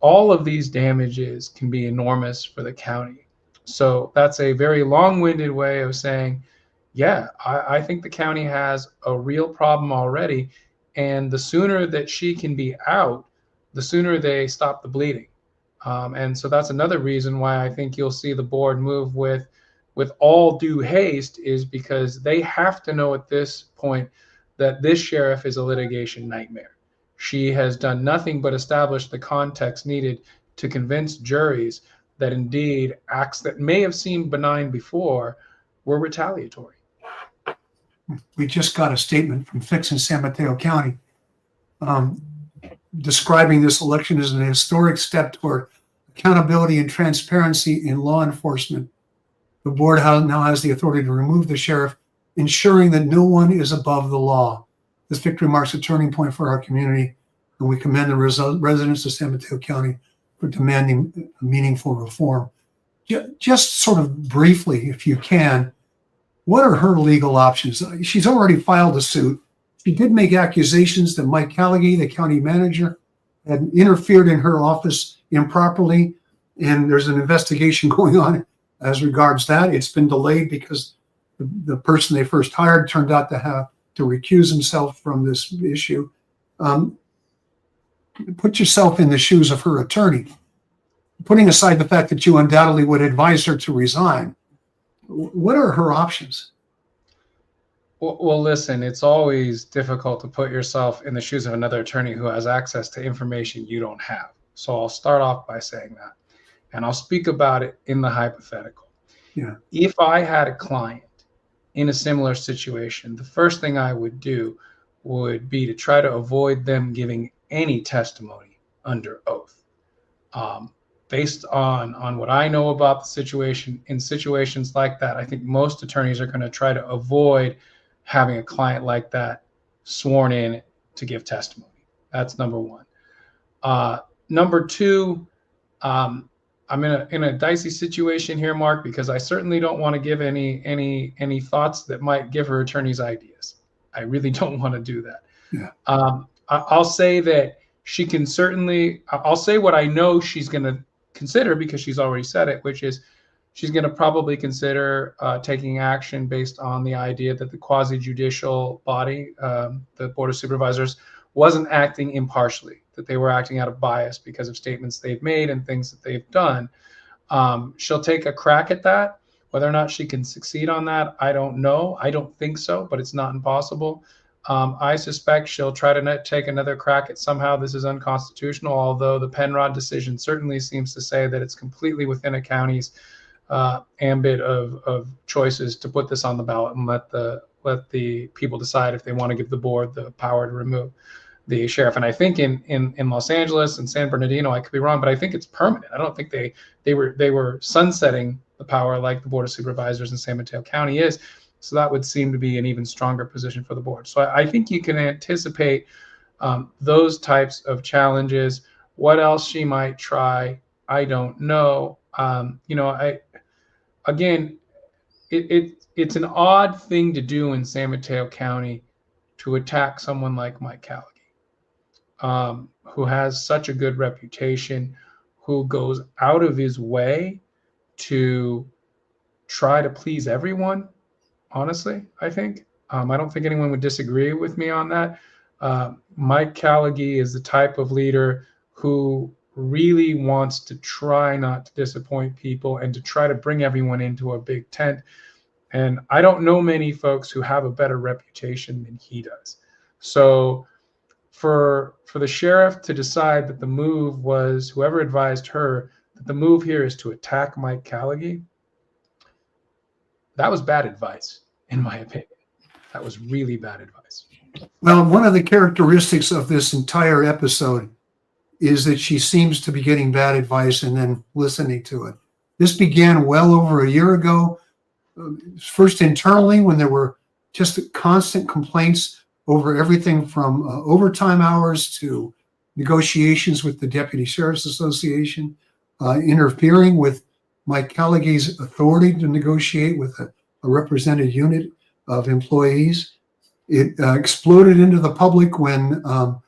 all of these damages can be enormous for the county. So that's a very long-winded way of saying, yeah, I think the county has a real problem already. And the sooner that she can be out, the sooner they stop the bleeding. And so that's another reason why I think you'll see the board move with all due haste, is because they have to know at this point that this sheriff is a litigation nightmare. She has done nothing but establish the context needed to convince juries that indeed acts that may have seemed benign before were retaliatory. We just got a statement from Fix in San Mateo County describing this election as an historic step toward accountability and transparency in law enforcement. The board now has the authority to remove the sheriff, ensuring that no one is above the law. This victory marks a turning point for our community, and we commend the residents of San Mateo County for demanding meaningful reform. Just sort of briefly, if you can, what are her legal options? She's already filed a suit. She did make accusations that Mike Callaghy, the county manager, had interfered in her office improperly, and there's an investigation going on as regards that. It's been delayed because the person they first hired turned out to have to recuse himself from this issue. Put yourself in the shoes of her attorney. Putting aside the fact that you undoubtedly would advise her to resign, what are her options? Well, listen, it's always difficult to put yourself in the shoes of another attorney who has access to information you don't have. So I'll start off by saying that, and I'll speak about it in the hypothetical. Yeah. If I had a client in a similar situation, the first thing I would do would be to try to avoid them giving any testimony under oath. Based on what I know about the situation, in situations like that, I think most attorneys are going to try to avoid having a client like that sworn in to give testimony. That's number one. Number two, I'm in a dicey situation here, Mark, because I certainly don't want to give any thoughts that might give her attorneys ideas. I really don't want to do that. Yeah. I'll say that she can certainly, I'll say what I know she's going to consider, because she's already said it, which is she's going to probably consider taking action based on the idea that the quasi-judicial body, the Board of Supervisors, wasn't acting impartially, that they were acting out of bias because of statements they've made and things that they've done. She'll take a crack at that. Whether or not she can succeed on that, I don't know. I don't think so, but it's not impossible. I suspect she'll try to take another crack at somehow this is unconstitutional, although the Penrod decision certainly seems to say that it's completely within a county's ambit of choices to put this on the ballot and let the people decide if they want to give the board the power to remove the sheriff. And I think in Los Angeles and San Bernardino, I could be wrong, but I think it's permanent. I don't think they were sunsetting the power like the Board of Supervisors in San Mateo County is. So that would seem to be an even stronger position for the board. So I think you can anticipate those types of challenges. What else she might try, I don't know. It's an odd thing to do in San Mateo County to attack someone like Mike Callaghy, who has such a good reputation, who goes out of his way to try to please everyone. Honestly, I think. I don't think anyone would disagree with me on that. Mike Callaghy is the type of leader who really wants to try not to disappoint people and to try to bring everyone into a big tent. And I don't know many folks who have a better reputation than he does. So for the sheriff to decide that the move was, whoever advised her, that the move here is to attack Mike Callaghy, that was bad advice, in my opinion. That was really bad advice. Well, one of the characteristics of this entire episode is that she seems to be getting bad advice and then listening to it. This began well over a year ago, first internally, when there were just constant complaints over everything from overtime hours to negotiations with the Deputy Sheriff's Association, interfering with Mike Callaghy's authority to negotiate with a represented unit of employees. It exploded into the public when the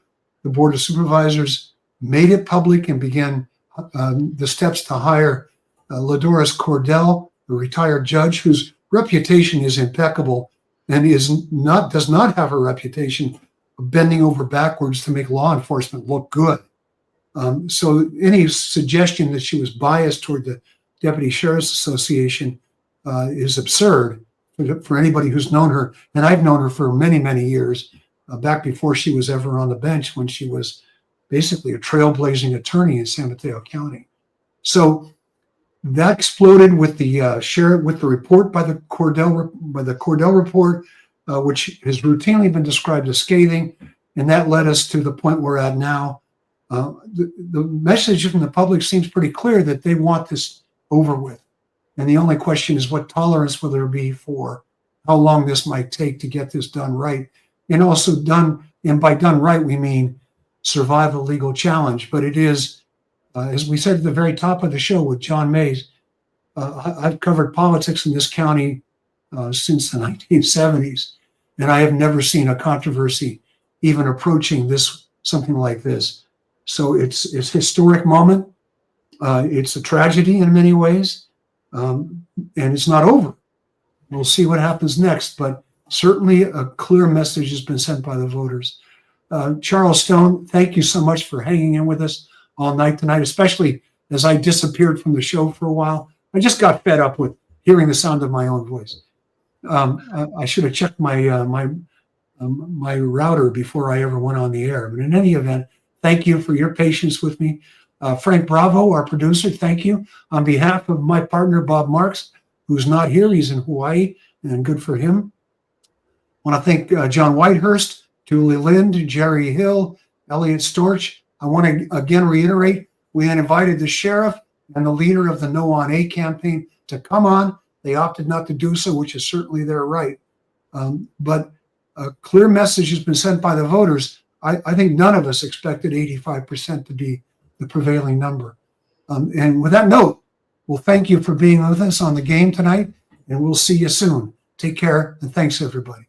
Board of Supervisors made it public and began the steps to hire Ladoris Cordell, a retired judge whose reputation is impeccable and does not have a reputation of bending over backwards to make law enforcement look good. So any suggestion that she was biased toward the Deputy Sheriff's Association is absurd for anybody who's known her. And I've known her for many, many years, back before she was ever on the bench, when she was basically a trailblazing attorney in San Mateo County. So that exploded with the sheriff, with the report by the Cordell report, which has routinely been described as scathing, and that led us to the point we're at now. The message from the public seems pretty clear that they want this over with, and the only question is what tolerance will there be for how long this might take to get this done right, and also done. And by done right, we mean survive a legal challenge. But it is, as we said at the very top of the show with Jon May, I've covered politics in this county since the 1970s, and I have never seen a controversy even approaching something like this. So it's a historic moment. It's a tragedy in many ways, and it's not over. We'll see what happens next, but certainly a clear message has been sent by the voters. Charles Stone, thank you so much for hanging in with us all night tonight, especially as I disappeared from the show for a while. I just got fed up with hearing the sound of my own voice. I should have checked my router before I ever went on the air. But in any event, thank you for your patience with me. Frank Bravo, our producer, thank you. On behalf of my partner, Bob Marks, who's not here, he's in Hawaii, and good for him. I want to thank John Whitehurst, Julie Lind, Jerry Hill, Eliot Storch. I want to again reiterate, we had invited the sheriff and the leader of the No on A campaign to come on. They opted not to do so, which is certainly their right. But a clear message has been sent by the voters. I think none of us expected 85% to be the prevailing number. And with that note, we'll thank you for being with us on the game tonight, and we'll see you soon. Take care, and thanks, everybody.